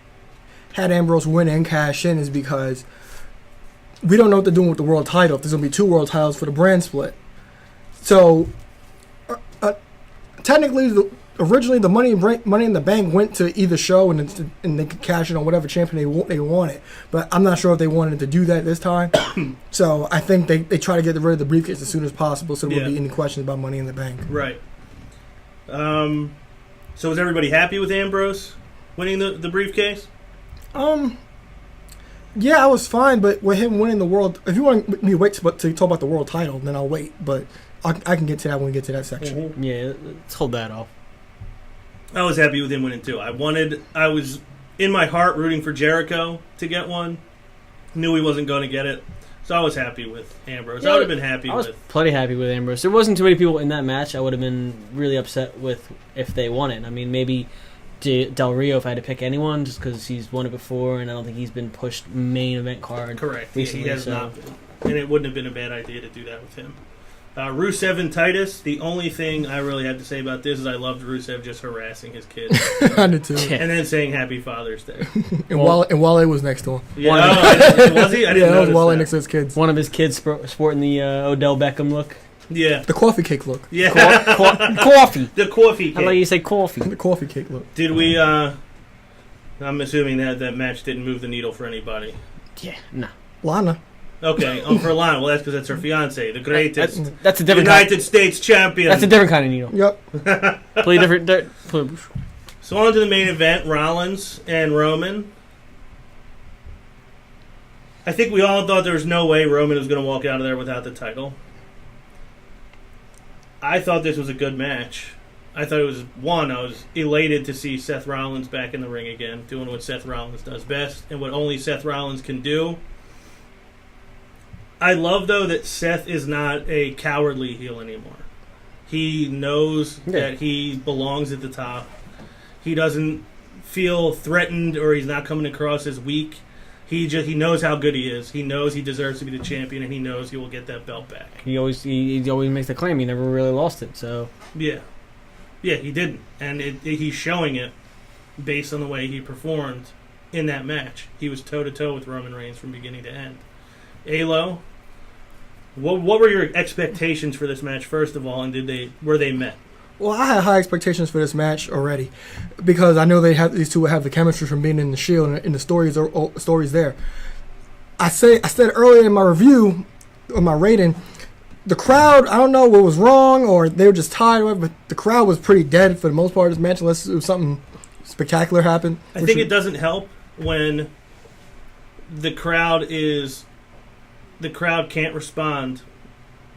C: had Ambrose win and cash in is because we don't know what they're doing with the world title. If there's going to be 2 world titles for the brand split. So, technically, originally the Money in the Bank went to either show and they could cash in on whatever champion they wanted. But I'm not sure if they wanted to do that this time. So I think they try to get rid of the briefcase as soon as possible so there won't be any questions about Money in the Bank.
A: Right. So was everybody happy with Ambrose winning the briefcase?
C: Yeah, I was fine, but with him winning the world, if you want me to wait to talk about the world title, then I'll wait. But I can get to that when we get to that section.
B: Mm-hmm. Yeah, let's hold that off.
A: I was happy with him winning too. I was in my heart rooting for Jericho to get one. Knew he wasn't going to get it, so I was happy with Ambrose. I would have been happy. I was
B: plenty happy with Ambrose. There wasn't too many people in that match I would have been really upset with if they won it. I mean, maybe Del Rio if I had to pick anyone, just because he's won it before, and I don't think he's been pushed main event card.
A: Correct. Recently, he has not been, and it wouldn't have been a bad idea to do that with him. Rusev and Titus, the only thing I really had to say about this is I loved Rusev just harassing his kids.
C: I did too.
A: And then saying Happy Father's Day.
C: And Wale was next to him.
A: Yeah, was he? I didn't
C: that was Wale next to his kids.
B: One of his kids sporting the Odell Beckham look.
A: Yeah.
C: The coffee cake look.
A: Yeah.
B: Coffee.
A: The coffee cake.
B: How about you say coffee?
C: The coffee cake look.
A: Did we, I'm assuming that match didn't move the needle for anybody.
B: Yeah, no.
C: Lana.
A: Okay, for Lana. Well, that's because that's her fiance, the greatest.
B: That's a different
A: United States champion.
B: That's a different kind of needle.
C: Yep.
B: Play different.
A: So on to the main event, Rollins and Roman. I think we all thought there was no way Roman was going to walk out of there without the title. I thought this was a good match. I thought it was, I was elated to see Seth Rollins back in the ring again, doing what Seth Rollins does best and what only Seth Rollins can do. I love, though, that Seth is not a cowardly heel anymore. He knows that he belongs at the top. He doesn't feel threatened or he's not coming across as weak. He knows how good he is. He knows he deserves to be the champion, and he knows he will get that belt back.
B: He always makes the claim he never really lost it. So
A: yeah, Yeah, he didn't. And he's showing it based on the way he performed in that match. He was toe-to-toe with Roman Reigns from beginning to end. Alo, what were your expectations for this match, first of all, and were they met?
C: Well, I had high expectations for this match already because I know these two would have the chemistry from being in the Shield and the stories there. I said earlier in my review, or my rating, the crowd, I don't know what was wrong or they were just tired of it, but the crowd was pretty dead for the most part of this match unless it was something spectacular happened.
A: I think it doesn't help when the crowd can't respond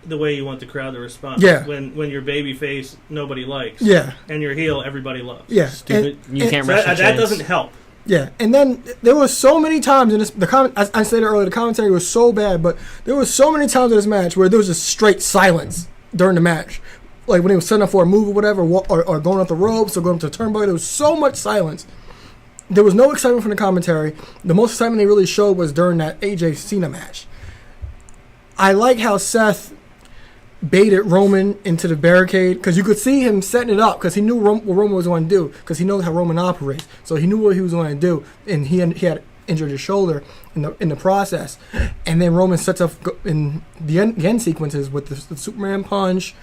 A: the way you want the crowd to respond.
C: Yeah.
A: When you're babyface, nobody likes.
C: Yeah.
A: And you're heel, everybody loves.
C: Yeah.
B: Stupid. You can't rush the
A: that
B: chance.
A: doesn't help.
C: Yeah, and then there was so many times in this. I said it earlier. The commentary was so bad, but there was so many times in this match where there was just straight silence during the match, like when he was setting up for a move or whatever, or going up the ropes or going up to the turnbuckle. There was so much silence. There was no excitement from the commentary. The most excitement they really showed was during that AJ Cena match. I like how Seth baited Roman into the barricade because you could see him setting it up because he knew what Roman was going to do because he knows how Roman operates. So he knew what he was going to do, and he had injured his shoulder in the process. And then Roman sets up in the end sequences with the Superman punch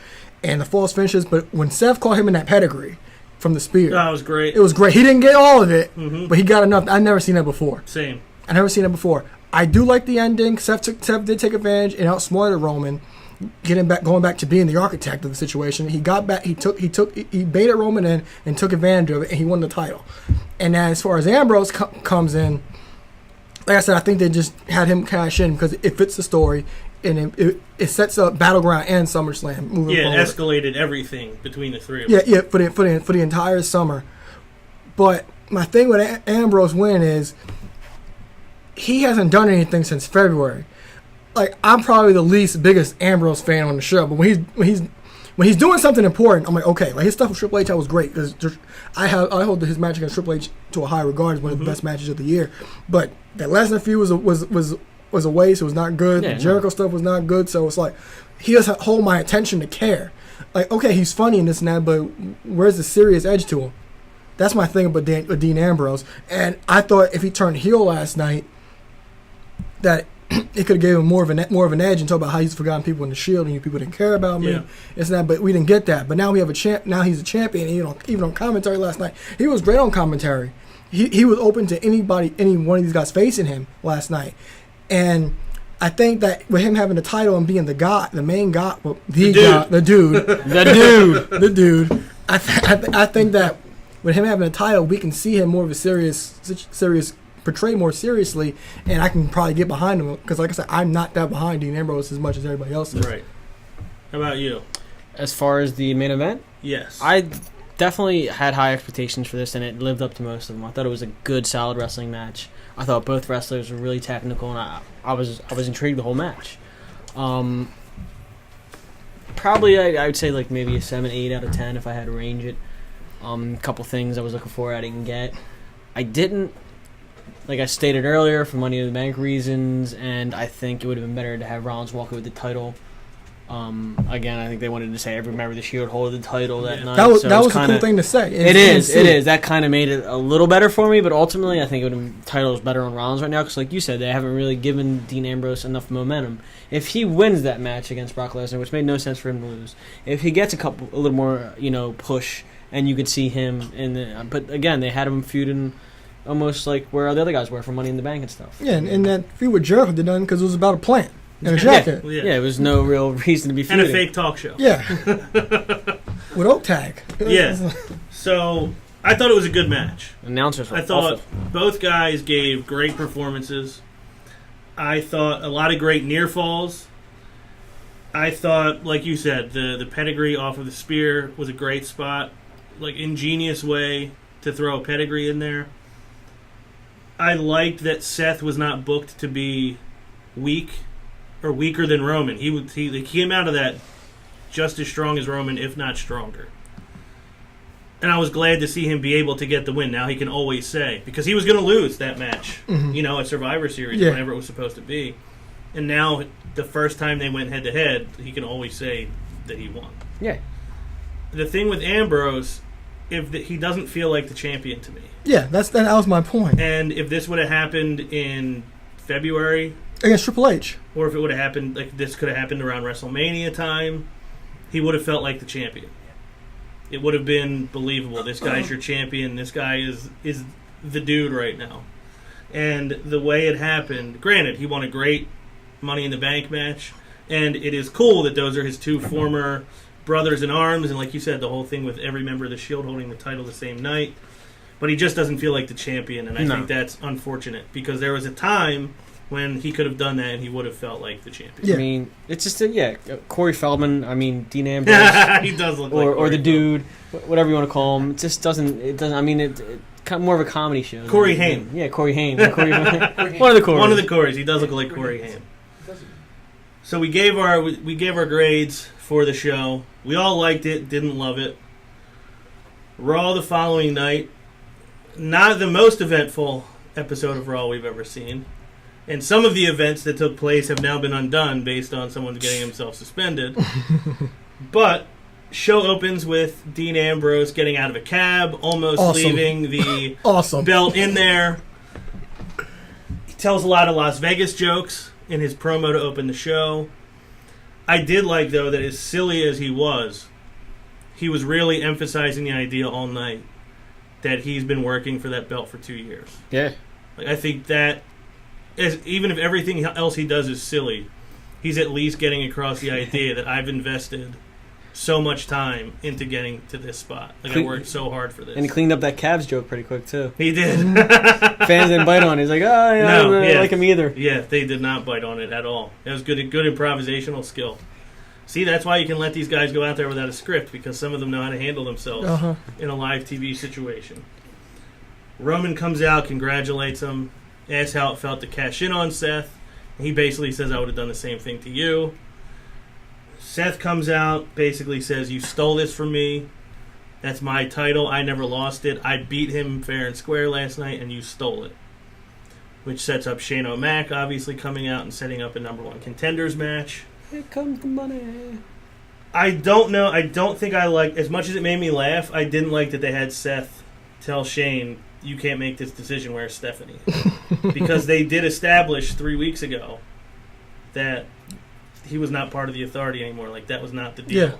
C: and the false finishes. But when Seth caught him in that pedigree from the spear,
A: That was great.
C: it was great. He didn't get all of it, but he got enough. I've never seen that before.
A: Same.
C: I never seen that before. I do like the ending. Seth did take advantage and outsmarted Roman, going back to being the architect of the situation. He got back. He baited Roman in and took advantage of it, and he won the title. And as far as Ambrose comes in, like I said, I think they just had him cash in because it fits the story, and it sets up Battleground and SummerSlam moving forward.
A: It escalated everything between the three of them.
C: Yeah, for the entire summer. But my thing with Ambrose winning is he hasn't done anything since February. Like, I'm probably the least biggest Ambrose fan on the show, but when he's doing something important, I'm like, okay. Like his stuff with Triple H, that was great because I hold his match against Triple H to a high regard as one of the best matches of the year. But that Lesnar feud was a waste. It was not good.
B: Yeah,
C: the Jericho stuff was not good. So it's like he doesn't hold my attention to care. Like, okay, he's funny in this and that, but where's the serious edge to him? That's my thing about Dean Ambrose. And I thought if he turned heel last night, that it could have given him more of an edge and talk about how he's forgotten people in the Shield and people didn't care about me.
A: Yeah.
C: It's not, but we didn't get that. But now we have a champ. Now he's a champion. And, even on commentary last night, he was great on commentary. He was open to any one of these guys facing him last night. And I think that with him having the title and being the main guy, the dude. I think that with him having a title, we can see him more of a serious portrayed more seriously, and I can probably get behind him because, like I said, I'm not that behind Dean Ambrose as much as everybody else is.
A: Right. How about you?
B: As far as the main event,
A: Yes.
B: I definitely had high expectations for this, and it lived up to most of them. I thought it was a good, solid wrestling match. I thought both wrestlers were really technical, and I was intrigued the whole match. Probably I would say like maybe a 7, 8 out of 10 if I had to range it. A couple things I was looking for I didn't get. I didn't. Like I stated earlier, for Money in the Bank reasons, and I think it would have been better to have Rollins walk away with the title. Again, I think they wanted to say every member of the Shield hold the title that night.
C: That was
B: so
C: a cool thing to say.
B: It is. That kind of made it a little better for me, but ultimately I think the title is better on Rollins right now because, like you said, they haven't really given Dean Ambrose enough momentum. If he wins that match against Brock Lesnar, which made no sense for him to lose, if he gets a little more, push, and you could see him in the. But again, they had him feuding almost like where the other guys were for Money in the Bank and stuff.
C: Yeah, and that feud with Jericho did nothing because it was about a plan and a jacket.
B: Yeah, it was no real reason to be feuding.
A: And a fake talk show.
C: Yeah. With Oak Tag.
A: Yeah. So, I thought it was a good match.
B: Announcers were
A: I thought
B: awful.
A: both guys gave great performances. I thought a lot of great near falls. I thought, like you said, the pedigree off of the spear was a great spot. Like, ingenious way to throw a pedigree in there. I liked that Seth was not booked to be weak or weaker than Roman. He came out of that just as strong as Roman, if not stronger. And I was glad to see him be able to get the win. Now he can always say, because he was going to lose that match, at Survivor Series, whenever it was supposed to be. And now, the first time they went head-to-head, he can always say that he won.
B: Yeah.
A: the thing with Ambrose, he doesn't feel like the champion to me.
C: Yeah, that was my point.
A: And if this would have happened in February
C: Against Triple H,
A: or if it would have happened, like this could have happened around WrestleMania time, he would have felt like the champion. It would have been believable. This guy's your champion. This guy is the dude right now. And the way it happened, granted, he won a great Money in the Bank match, and it is cool that those are his two former brothers in arms, and like you said, the whole thing with every member of the Shield holding the title the same night. But he just doesn't feel like the champion, and I think that's unfortunate, because there was a time when he could have done that and he would have felt like the champion.
B: Yeah. I mean, it's just Corey Feldman. I mean, Dean Ambrose.
A: He does look like
B: or the dude, whatever you want to call him. It just doesn't. It doesn't. I mean, it more of a comedy show.
A: Corey Haim.
B: Yeah, Corey Haim. One of the Corys.
A: One of the Corys. He does look like Corey Haim. So we gave our grades for the show. We all liked it, didn't love it. Raw the following night, not the most eventful episode of Raw we've ever seen. And some of the events that took place have now been undone based on someone getting himself suspended. But show opens with Dean Ambrose getting out of a cab, almost leaving the belt in there. He tells a lot of Las Vegas jokes in his promo to open the show. I did like, though, that as silly as he was really emphasizing the idea all night that he's been working for that belt for 2 years.
B: Yeah.
A: Like, I think that, even if everything else he does is silly, he's at least getting across the idea that I've invested so much time into getting to this spot. Like, I worked so hard for this.
B: And he cleaned up that Cavs joke pretty quick, too.
A: He did.
B: Fans didn't bite on it. He's like, I don't really like him either.
A: Yeah, they did not bite on it at all. It was good improvisational skill. See, that's why you can let these guys go out there without a script, because some of them know how to handle themselves in a live TV situation. Roman comes out, congratulates him, asks how it felt to cash in on Seth. And he basically says, I would have done the same thing to you. Seth comes out, basically says, you stole this from me. That's my title. I never lost it. I beat him fair and square last night, and you stole it. Which sets up Shane O'Mac, obviously, coming out and setting up a number one contenders match.
B: Here comes the money.
A: I don't know. I don't think I like, as much as it made me laugh, I didn't like that they had Seth tell Shane, you can't make this decision, where's Stephanie? Because they did establish 3 weeks ago that he was not part of the authority anymore. Like, that was not the deal. Yeah.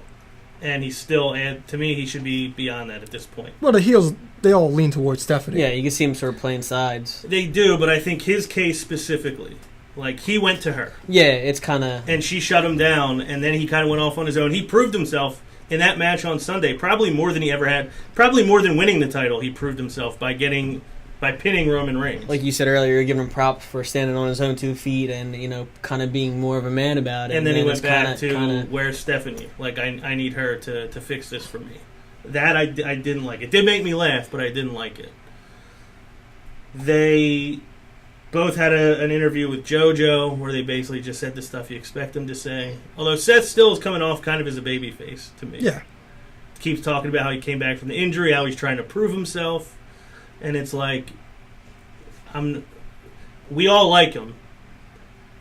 A: And he's still, and to me, he should be beyond that at this point.
C: Well, the heels, they all lean towards Stephanie.
B: Yeah, you can see him sort of playing sides.
A: They do, but I think his case specifically, like, he went to her.
B: Yeah, it's kind of...
A: And she shut him down, and then he kind of went off on his own. He proved himself in that match on Sunday, probably more than he ever had. Probably more than winning the title, he proved himself by pinning Roman Reigns.
B: Like you said earlier, you're giving him props for standing on his own 2 feet and, kind of being more of a man about it.
A: And then he went back to where's Stephanie? Like, I need her to fix this for me. That I didn't like. It did make me laugh, but I didn't like it. They both had an interview with JoJo where they basically just said the stuff you expect them to say. Although Seth still is coming off kind of as a babyface to me.
C: Yeah.
A: Keeps talking about how he came back from the injury, how he's trying to prove himself. And it's like, we all like him.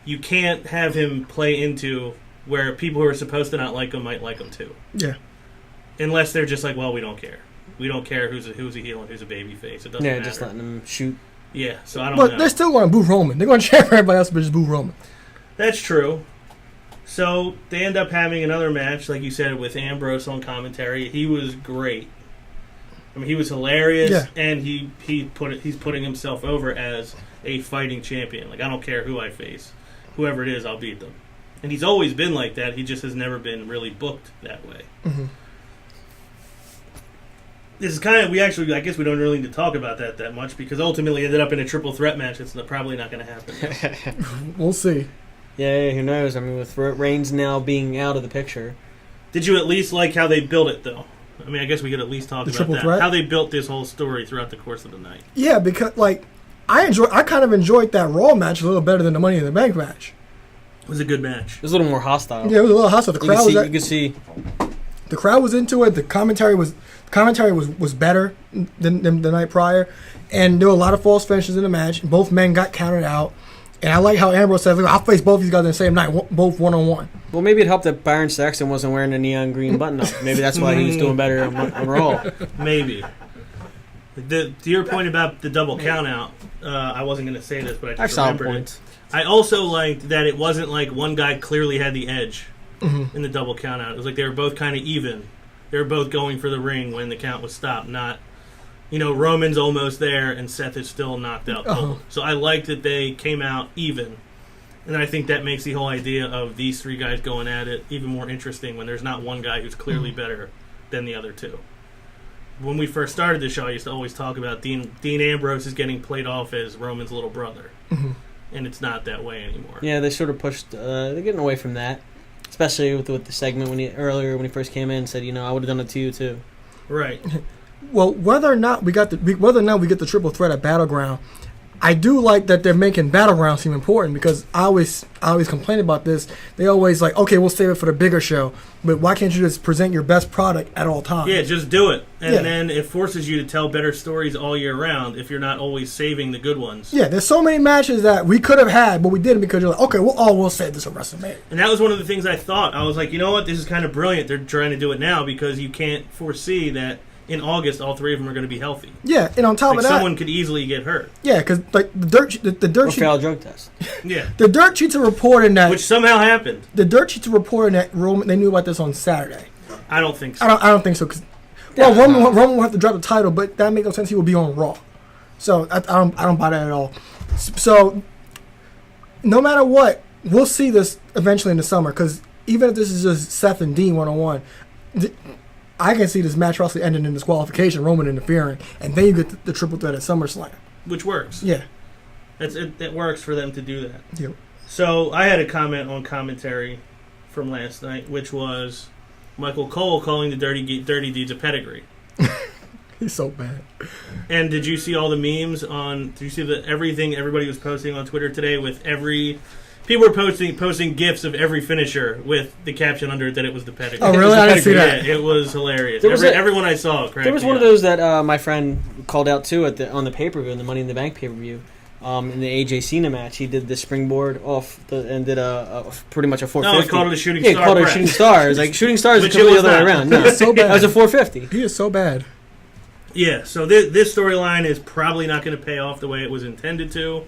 A: You can't have him play into where people who are supposed to not like him might like him too.
C: Yeah.
A: Unless they're just like, well, we don't care. We don't care who's a heel and who's a babyface. It doesn't matter.
B: Yeah, just letting them shoot.
A: Yeah, so I don't know.
C: But they're still going to boo Roman. They're going to cheer for everybody else, but just boo Roman.
A: That's true. So they end up having another match, like you said, with Ambrose on commentary. He was great. I mean, he was hilarious, and he's putting himself over as a fighting champion. Like, I don't care who I face. Whoever it is, I'll beat them. And he's always been like that. He just has never been really booked that way.
C: Mm-hmm.
A: This is kind of, I guess we don't really need to talk about that much, because ultimately ended up in a triple threat match. It's probably not going to happen.
C: We'll see.
B: Yeah, who knows? I mean, with Reigns now being out of the picture.
A: Did you at least like how they built it, though? I mean, I guess we could at least talk about that. Threat? How they built this whole story throughout the course of the night.
C: Yeah, because, I kind of enjoyed that Raw match a little better than the Money in the Bank match.
A: It was a good match.
B: It was a little more hostile.
C: Yeah, it was a little hostile. The crowd
B: you could see.
C: The crowd was into it. The commentary was better than the night prior, and there were a lot of false finishes in the match. Both men got counted out, And I like how Ambrose says, "I'll face both these guys on the same night, both 1-on-1."
B: Well, maybe it helped that Byron Saxton wasn't wearing a neon green button-up. Maybe that's why he was doing better on Raw.
A: Maybe. To your point about the double count-out, I wasn't going to say this, but I just remembered it. I also liked that it wasn't like one guy clearly had the edge in the double count-out. It was like they were both kind of even. They were both going for the ring when the count was stopped, not... Roman's almost there, and Seth is still knocked out cold. So I like that they came out even. And I think that makes the whole idea of these three guys going at it even more interesting when there's not one guy who's clearly better than the other two. When we first started the show, I used to always talk about Dean Ambrose is getting played off as Roman's little brother. And it's not that way anymore.
B: Yeah, they sort of pushed... they're getting away from that. Especially with the segment earlier when he first came in and said, I would have done it to you too.
A: Right.
C: Well, whether or not we get the triple threat at Battleground, I do like that they're making Battleground seem important because I always complain about this. They always like, okay, we'll save it for the bigger show, but why can't you just present your best product at all times?
A: Yeah, just do it, and then it forces you to tell better stories all year round if you're not always saving the good ones.
C: Yeah, there's so many matches that we could have had, but we didn't because you're like, okay, we'll save this for WrestleMania.
A: And that was one of the things I thought. I was like, you know what, this is kind of brilliant. They're trying to do it now because you can't foresee that in August, all three of them are going to be healthy.
C: Yeah, and on top of that,
A: someone could easily get hurt.
C: Yeah, because like the dirt sheet,
B: failed drug test.
A: Yeah,
C: the dirt sheets are reporting that,
A: which somehow happened.
C: The dirt sheets are reporting that Roman, they knew about this on Saturday.
A: I don't think so.
C: I don't think so. Cause, Roman will have to drop the title, but that makes no sense. He will be on Raw, so I don't buy that at all. So no matter what, we'll see this eventually in the summer. Because even if this is just Seth and Dean 1-on-1. I can see this match actually ending in disqualification, Roman interfering, and then you get the triple threat at SummerSlam.
A: Which works.
C: Yeah.
A: It works for them to do that.
C: Yep.
A: So I had a comment on commentary from last night, which was Michael Cole calling the dirty deeds a pedigree.
C: He's so bad.
A: And did you see all the memes did you see everything everybody was posting on Twitter today with people were posting GIFs of every finisher with the caption under it that it was the pedigree.
C: Oh, really? I didn't see that.
A: Yeah, it was hilarious. Everyone I saw cracked.
B: There was one of those that my friend called out too on the pay-per-view, in the Money in the Bank pay-per-view. In the AJ Cena match, he did the springboard and did a pretty much a 450.
A: No, he called it a shooting star.
B: Yeah, he called it a shooting star. It was like shooting stars is completely the other way around. No,
C: it's so bad.
B: That was a 450.
C: He is so bad.
A: Yeah, so this storyline is probably not going to pay off the way it was intended to.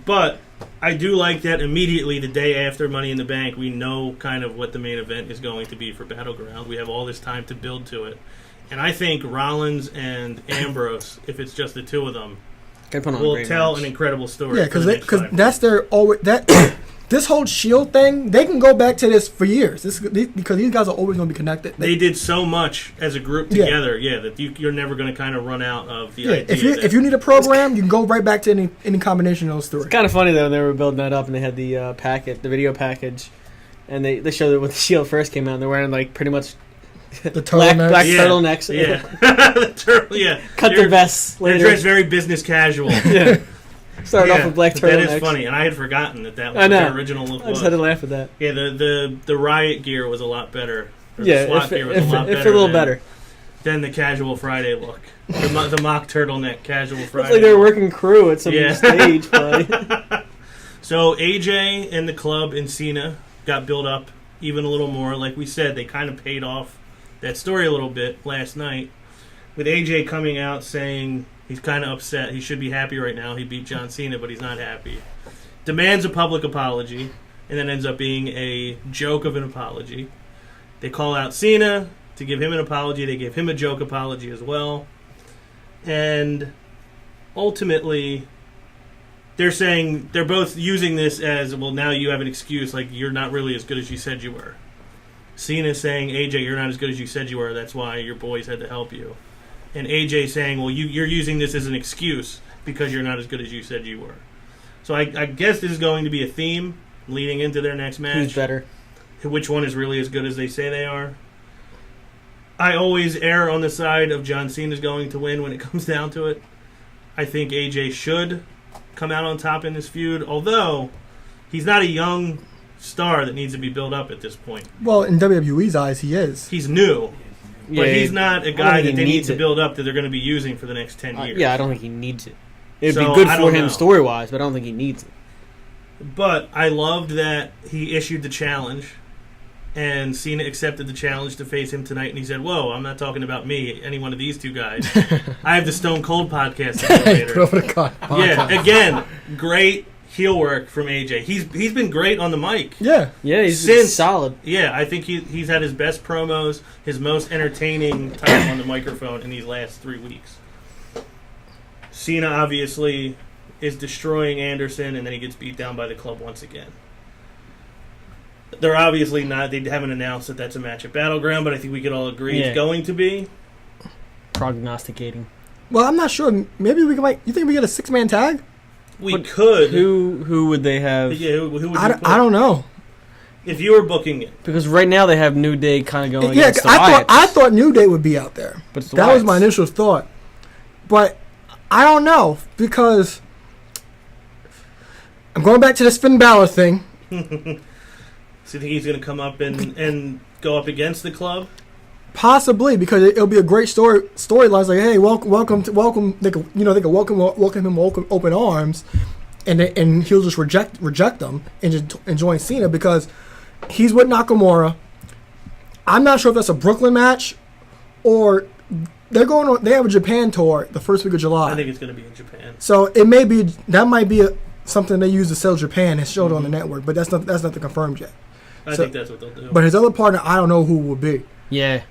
A: But I do like that immediately the day after Money in the Bank, we know kind of what the main event is going to be for Battleground. We have all this time to build to it. And I think Rollins and Ambrose, if it's just the two of them, will tell an incredible story.
C: Yeah, because that's their always this whole Shield thing. They can go back to this for years. Because these guys are always going to be connected.
A: They did so much as a group together. Yeah, that you're never going to kind of run out of the idea.
C: If you need a program, you can go right back to any combination of those three.
B: It's kind of funny though when they were building that up and they had the video package, and they showed it when the Shield first came out. And they're wearing like pretty much
C: the turtlenecks.
B: Black turtlenecks.
A: Yeah. The turtle. Yeah.
B: Cut their vests later.
A: They're dressed very business casual.
B: Yeah. Started off with black turtlenecks.
A: That is funny, and I had forgotten that was what the original look was.
B: I just had to laugh at that.
A: Yeah, the riot gear was a lot better.
B: Yeah,
A: the SWAT gear was a lot better.
B: It fit a little better
A: than the casual Friday look. The mock turtleneck casual Friday.
B: It's like they're working crew at some stage play.
A: So AJ and the club and Cena got built up even a little more. Like we said, they kind of paid off that story a little bit last night with AJ coming out saying he's kind of upset. He should be happy right now. He beat John Cena, but he's not happy. Demands a public apology, and then ends up being a joke of an apology. They call out Cena to give him an apology. They give him a joke apology as well. And ultimately, they're saying they're both using this as, well, now you have an excuse, like you're not really as good as you said you were. Cena's saying, AJ, you're not as good as you said you were. That's why your boys had to help you. And AJ saying, well, you're using this as an excuse because you're not as good as you said you were. So I guess this is going to be a theme leading into their next match.
B: Who's better?
A: Which one is really as good as they say they are? I always err on the side of John Cena's going to win when it comes down to it. I think AJ should come out on top in this feud, although he's not a young star that needs to be built up at this point.
C: Well, in WWE's eyes, he is.
A: He's new. But he's not a guy that they need to build up that they're going to be using for the next 10 years.
B: Yeah, I don't think he needs it. It'd be good for him story-wise, but I don't think he needs it.
A: But I loved that he issued the challenge, and Cena accepted the challenge to face him tonight, and he said, "Whoa, I'm not talking about me, any one of these two guys. I have the Stone Cold podcast to do later."
C: Put over the cut.
A: Yeah, again, great heel work from AJ. He's been great on the mic.
C: Yeah.
B: Yeah, he's solid.
A: Yeah, I think he's had his best promos, his most entertaining time on the microphone in these last 3 weeks. Cena obviously is destroying Anderson, and then he gets beat down by the club once again. They're obviously not. They haven't announced that that's a match at Battleground, but I think we could all agree it's going to be.
B: Prognosticating.
C: Well, I'm not sure. Maybe we can. You think we get a 6-man tag?
A: We could.
B: Who would they have?
A: Yeah, who would you put?
C: I don't know.
A: If you were booking it,
B: Because right now they have New Day kind of going
C: Yeah,
B: against the Wyatts.
C: I thought New Day would be out there.
B: But it's the
C: That was
B: Wyatts.
C: my initial thought. But I don't know because I'm going back to this Finn Balor thing.
A: so you think he's going to come up and go up against the club?
C: Possibly, because it'll be a great storyline. It's like, hey, welcome. They could welcome him with open arms, and he'll just reject them and join Cena because he's with Nakamura. I'm not sure if that's a Brooklyn match or they're going on. They have a Japan tour the first week of July.
A: I think it's going to be in Japan.
C: So it may be might be something they use to sell Japan and show it on the network, but that's nothing confirmed yet.
A: I think that's what they'll do.
C: But his other partner, I don't know who will be.
B: Yeah.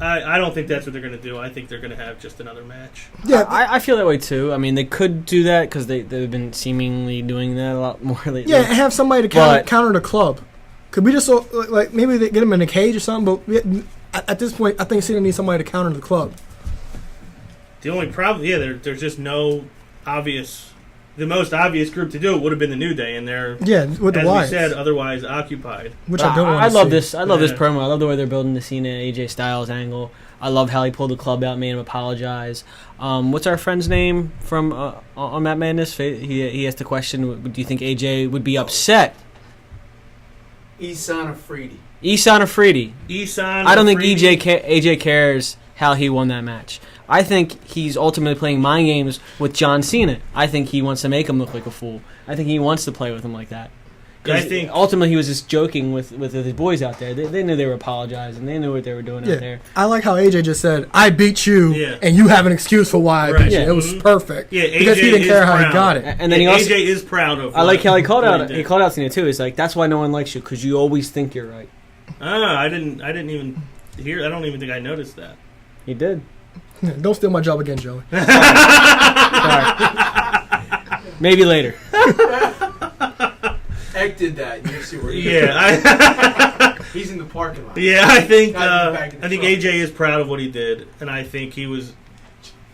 A: I don't think that's what they're going to do. I think they're going to have just another match.
C: Yeah,
B: I feel that way too. I mean, they could do that because they've been seemingly doing that a lot more lately.
C: yeah, and have somebody to counter the club. Could we just like maybe they get him in a cage or something? But at this point, I think Cena needs somebody to counter the club.
A: The only problem, there's just no obvious. The most obvious group to do it would have been the New Day, and they're
C: with the
A: as
C: Wyatts,
A: we said, otherwise occupied.
C: which I don't want to
B: I love
C: see.
B: this. I love this
A: Yeah.
B: promo. I love the way they're building the Cena AJ Styles angle. I love how he pulled the club out, made him apologize. What's our friend's name from on Matt Madness? He asked the question: do you think AJ would be upset?
D: Isan Afridi.
B: Isan Afridi. I don't think AJ cares how he won that match. I think he's ultimately playing mind games with John Cena. I think he wants to make him look like a fool. I think he wants to play with him like that.
A: I think
B: ultimately he was just joking with his boys out there. They knew they were apologizing. They knew what they were doing out there.
C: I like how AJ just said, "I beat you,
A: Yeah.
C: and you have an excuse for why I beat you."
B: Yeah.
C: It was perfect.
A: Yeah,
C: because
A: AJ
C: he didn't
A: is
C: care how he
A: proud.
C: got it.
B: And then he also,
A: AJ is proud of.
B: I like how he called
A: what
B: out.
A: did.
B: He called out Cena too. He's like, "That's why no one likes you because you always think you're right."
A: I didn't even hear. I don't even think I noticed that.
B: He did.
C: Don't steal my job again, Joey.
B: Sorry. Maybe later.
D: Eck did that. You see where he's in the parking lot.
A: Yeah, I think
D: Back in the truck.
A: AJ is proud of what he did, and I think he was,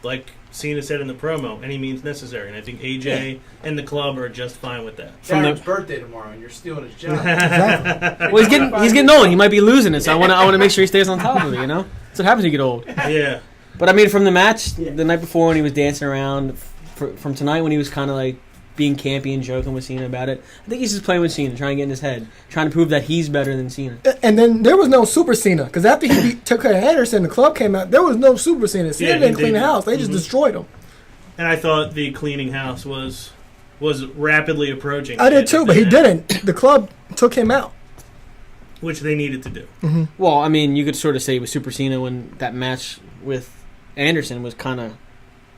A: like Cena said in the promo, any means necessary. And I think AJ and the club are just fine with that.
D: Darren's birthday tomorrow, and you're stealing his job.
C: Exactly.
B: Well, he's getting old. He might be losing it. So I want to make sure he stays on top of it. You know, that's what happens when you get old.
A: Yeah.
B: But I mean, from the match the night before when he was dancing around, from tonight when he was kind of like being campy and joking with Cena about it, I think he's just playing with Cena, trying to get in his head, trying to prove that he's better than Cena.
C: And then there was no Super Cena because after he took care of Anderson, the club came out. There was no Super Cena. Cena
A: Yeah,
C: didn't clean the house. They just destroyed him.
A: And I thought the cleaning house was rapidly approaching.
C: I did too, but he didn't. The club took him out.
A: Which they needed to do.
B: Well, I mean, you could sort of say with Super Cena when that match with Anderson was kind of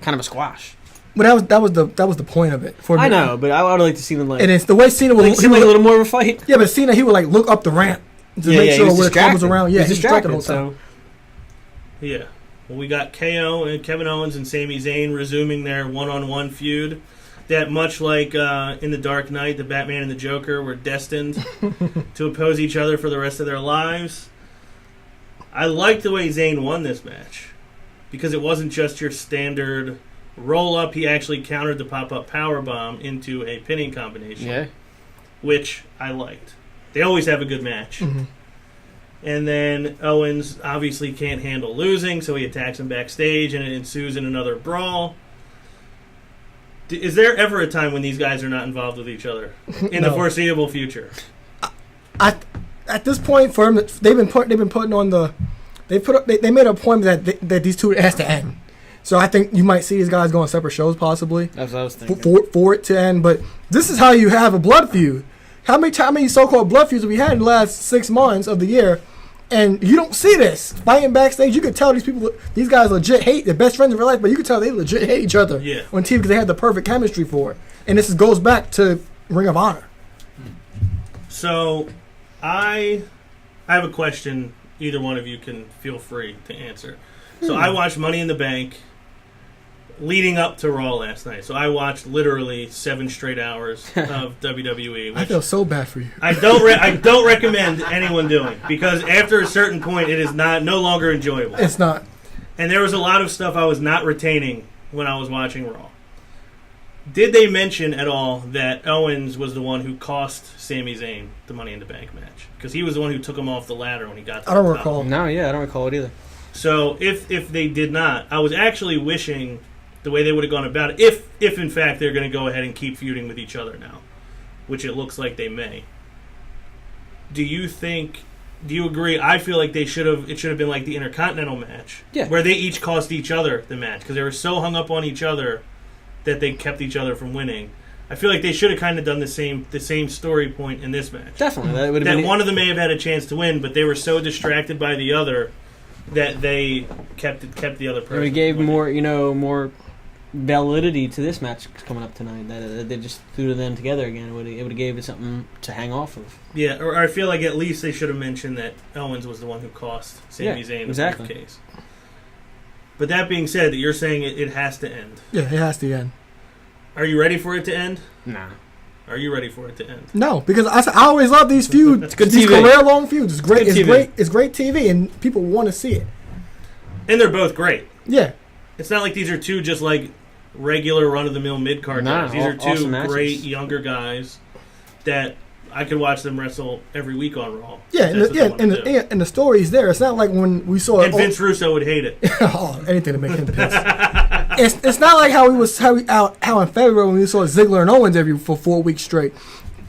B: a squash.
C: But that was the point of it.
B: I know, but I would like to see them like.
C: And it's the way Cena would
B: seem like a little more of a fight.
C: Yeah, but Cena, he would like look up the ramp to make sure where the club was around. Yeah,
B: he's distracted
C: the whole time.
A: Yeah. Well, we got KO and Kevin Owens and Sami Zayn resuming their one-on-one feud. That much like in The Dark Knight, the Batman and the Joker were destined to oppose each other for the rest of their lives. I like the way Zayn won this match because it wasn't just your standard roll-up. He actually countered the pop-up powerbomb into a pinning combination, which I liked. They always have a good match.
C: Mm-hmm.
A: And then Owens obviously can't handle losing, so he attacks him backstage, and it ensues in another brawl. Is there ever a time when these guys are not involved with each other in the foreseeable future?
C: At this point, for them, they made a point that these two has to end. So I think you might see these guys going separate shows possibly.
B: That's what I was thinking.
C: For it to end. But this is how you have a blood feud. How many so-called blood feuds have we had in the last 6 months of the year? And you don't see this. Fighting backstage, you could tell these guys legit hate, they're best friends in real life, but you could tell they legit hate each other on TV because they had the perfect chemistry for it. And this goes back to Ring of Honor.
A: So, I have a question. Either one of you can feel free to answer. So I watched Money in the Bank leading up to Raw last night. So I watched literally 7 straight hours of WWE. Which
C: I feel so bad for you.
A: I don't recommend anyone doing, because after a certain point, it is no longer enjoyable.
C: It's not.
A: And there was a lot of stuff I was not retaining when I was watching Raw. Did they mention at all that Owens was the one who cost Sami Zayn the Money in the Bank match? Because he was the one who took him off the ladder when he got to
C: I don't
A: the top.
C: recall.
B: No, yeah, I don't recall it either.
A: So if they did not, I was actually wishing the way they would have gone about it, if in fact they're going to go ahead and keep feuding with each other now, which it looks like they may. Do you agree? I feel like it should have been like the Intercontinental match, where they each cost each other the match because they were so hung up on each other that they kept each other from winning. I feel like they should have kind of done the same story point in this match.
B: Definitely,
A: that one of them may have had a chance to win, but they were so distracted by the other that they kept the other person.
B: And we gave more validity to this match coming up tonight. That they just threw them together again. It would have gave it something to hang off of.
A: Yeah, or I feel like at least they should have mentioned that Owens was the one who cost Sami Zayn the briefcase. But that being said, you're saying it has to end.
C: Yeah, it has to end.
A: Are you ready for it to end?
B: Nah.
A: Are you ready for it to end?
C: No, because I always love these feuds.
B: It's good
C: these
B: TV.
C: career-long feuds. It's great.
B: It's
C: It's
B: good TV.
C: great. It's great TV, and people want to see it.
A: And they're both great.
C: Yeah.
A: It's not like these are two just like regular run-of-the-mill mid-card guys. These are two
B: awesome
A: great younger guys that I could watch them wrestle every week on Raw.
C: Yeah, and the story is there. It's not like when we saw
A: and Vince Russo would hate it.
C: Anything to make him pissed. It's not like how in February when we saw Ziggler and Owens for 4 weeks straight.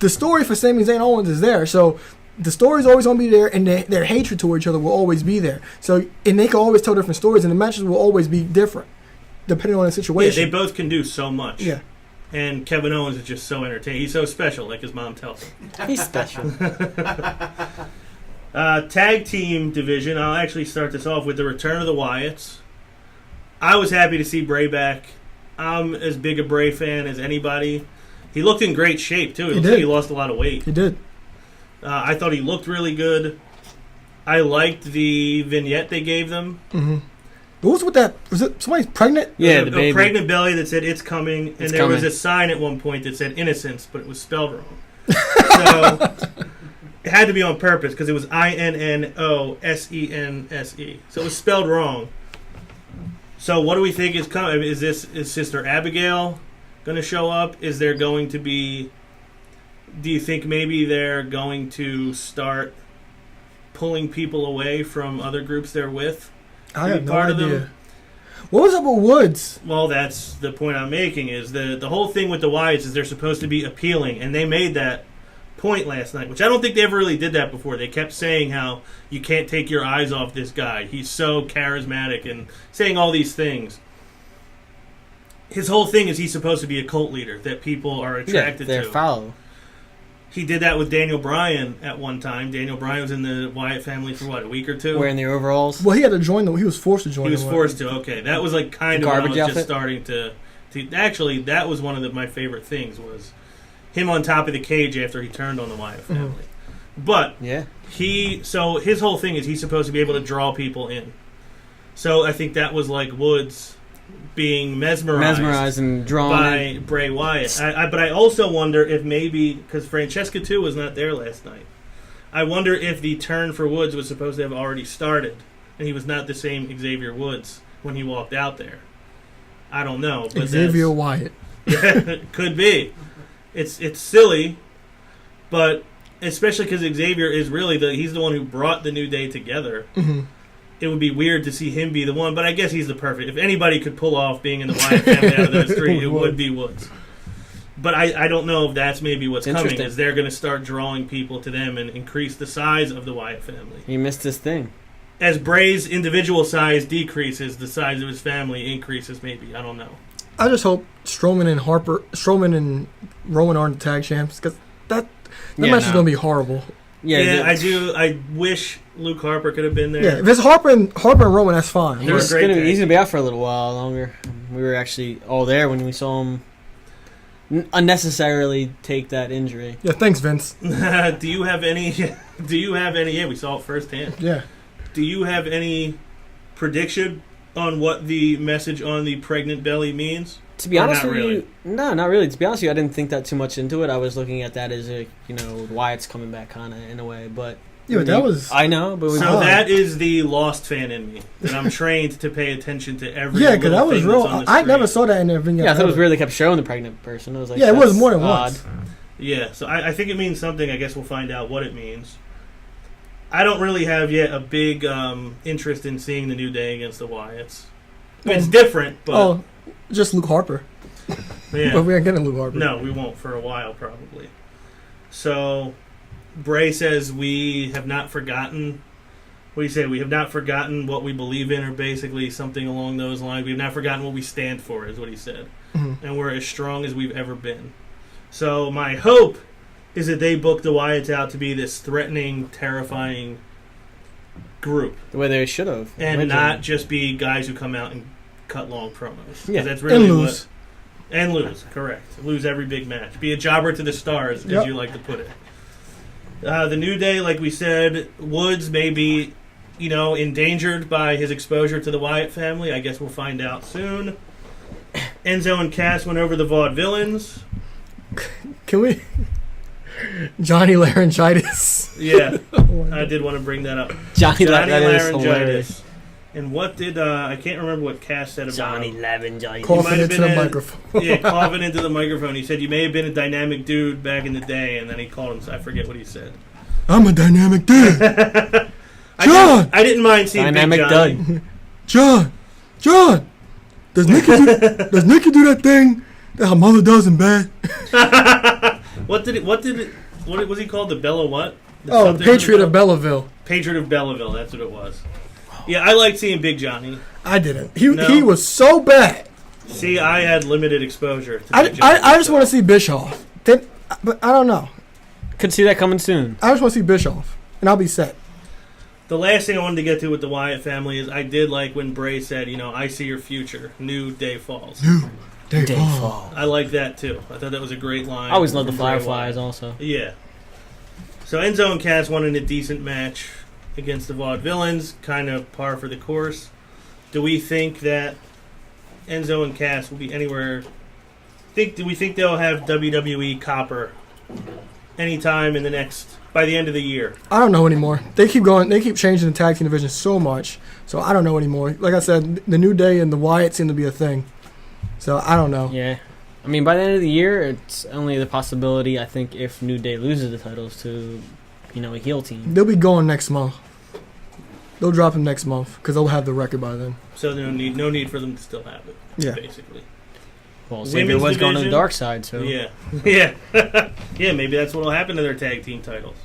C: The story for Sami Zayn Owens is there, so the story's always going to be there, and their hatred toward each other will always be there. So, and they can always tell different stories, and the matches will always be different depending on the situation.
A: Yeah, they both can do so much.
C: Yeah.
A: And Kevin Owens is just so entertaining. He's so special, like his mom tells him.
B: He's special.
A: Tag team division, I'll actually start this off with the return of the Wyatts. I was happy to see Bray back. I'm as big a Bray fan as anybody. He looked in great shape, too. It looked like he lost a lot of weight.
C: He did.
A: I thought he looked really good. I liked the vignette they gave them.
C: Mm-hmm. What was with that? Was it somebody's pregnant?
B: Yeah,
A: the baby. A pregnant belly that said "It's coming," and there was a sign at one point that said "Innocence," but it was spelled wrong. So it had to be on purpose because it was INNOSENSE. So it was spelled wrong. So what do we think is coming? Is Sister Abigail going to show up? Is there going to be? Do you think maybe they're going to start pulling people away from other groups they're with?
C: I have no idea. What was up with Woods?
A: Well, that's the point I'm making. Is the whole thing with the Wyatts is they're supposed to be appealing, and they made that point last night, which I don't think they ever really did that before. They kept saying how you can't take your eyes off this guy. He's so charismatic and saying all these things. His whole thing is he's supposed to be a cult leader that people are attracted
B: to.
A: Follow. He did that with Daniel Bryan at one time. Daniel Bryan was in the Wyatt family for a week or two?
B: Wearing the overalls?
C: Well, he had to join them. He was forced to join them.
A: He was forced to, okay. That was like kind of when I was
B: outfit?
A: just starting to... Actually, that was one of my favorite things was him on top of the cage after he turned on the Wyatt family. Mm-hmm. But so his whole thing is he's supposed to be able to draw people in. So I think that was like Woods being mesmerized
B: and drawn
A: by Bray Wyatt. But I also wonder if maybe, because Francesca too was not there last night, I wonder if the turn for Woods was supposed to have already started and he was not the same Xavier Woods when he walked out there. I don't know. But
C: Xavier Wyatt.
A: Yeah, it could be. It's silly, but especially because Xavier is really he's the one who brought the New Day together. Mm-hmm. It would be weird to see him be the one, but I guess he's the perfect. If anybody could pull off being in the Wyatt family out of those three, it would be Woods. But I don't know if that's maybe what's coming, is they're going to start drawing people to them and increase the size of the Wyatt family.
B: He missed his thing.
A: as Bray's individual size decreases, the size of his family increases. Maybe, I don't know.
C: I just hope Strowman and Roman aren't the tag champs because that match is gonna be horrible.
B: Yeah,
A: I do. I wish Luke Harper could have been there.
C: Yeah, if it's Harper and Roman, that's fine.
B: he's gonna be out for a little while longer. We were actually all there when we saw him unnecessarily take that injury.
C: Yeah, thanks, Vince.
A: Do you have any? Yeah, we saw it firsthand.
C: Yeah.
A: Do you have any prediction on what the message on the pregnant belly means?
B: To be honest with you, no, not really. To be honest with you, I didn't think that too much into it. I was looking at that as Wyatt's coming back kind of in a way, but
C: yeah, but that was.
B: I know, but
A: so that is the lost fan in me that I'm trained to pay attention to every.
C: Yeah, because that was real.
A: I
C: never saw that in the vignette.
B: Yeah, I thought it was weird they kept showing the pregnant person. I was like,
C: yeah, it was more than
B: odd.
C: once.
A: Yeah, so I think it means something. I guess we'll find out what it means. I don't really have yet a big interest in seeing the New Day against the Wyatts. It's different, but
C: just Luke Harper.
A: Yeah.
C: But we ain't getting Luke Harper.
A: No, we won't for a while probably. So Bray says we have not forgotten. What do you say? We have not forgotten what we believe in, or basically something along those lines. We have not forgotten what we stand for, is what he said.
C: Mm-hmm.
A: And we're as strong as we've ever been. So my hope is that they book the Wyatts out to be this threatening, terrifying group.
B: The way they should have.
A: And not just be guys who come out and cut long promos.
B: Yeah.
A: That's really
C: and lose.
A: And lose, correct. Lose every big match. Be a jobber to the stars, as you like to put it. The New Day, like we said, Woods may be, endangered by his exposure to the Wyatt family. I guess we'll find out soon. Enzo and Cass went over the Vaudevillains.
C: Can we... Johnny Laryngitis.
A: Yeah, I did want to bring that up.
B: Johnny
A: Laryngitis. And what did I can't remember what Cass said about
B: Johnny Laryngitis.
C: Coughing into the microphone.
A: Yeah, coughing into the microphone. He said you may have been a dynamic dude back in the day, and then he called him. I forget what he said.
C: I'm a dynamic dude. John,
A: I didn't mind seeing
B: dynamic
A: Big Johnny.
C: John. Does Nikki do that thing that her mother does in bed?
A: What was he called? The Bella what?
C: The Patriot of Belleville.
A: Patriot of Belleville. That's what it was. Yeah, I liked seeing Big Johnny.
C: I didn't. He was so bad.
A: See, I had limited exposure to Big Johnny.
C: I just want to see Bischoff. But I don't know.
B: Could see that coming soon.
C: I just want to see Bischoff, and I'll be set.
A: The last thing I wanted to get to with the Wyatt family is I did like when Bray said, I see your future. New Day Falls.
C: New Day Falls.
A: I like that, too. I thought that was a great line.
B: I always love the
A: from Bray
B: Fireflies
A: Wyatt.
B: also.
A: Yeah. So Enzo and Cass wanted a decent match against the Vaudevillains, kind of par for the course. Do we think that Enzo and Cass will be anywhere? Do we think they'll have WWE Copper anytime by the end of the year?
C: I don't know anymore. They keep changing the tag team division so much. So I don't know anymore. Like I said, the New Day and the Wyatt seem to be a thing. So I don't know.
B: Yeah. I mean, by the end of the year, it's only the possibility, I think, if New Day loses the titles to, a heel team.
C: They'll be going next month. They'll drop them next month because they'll have the record by then.
A: So no need for them to still have it, basically.
B: Well, Xavier was going to the dark side, so...
A: Yeah. Yeah. Yeah, maybe that's what will happen to their tag team titles.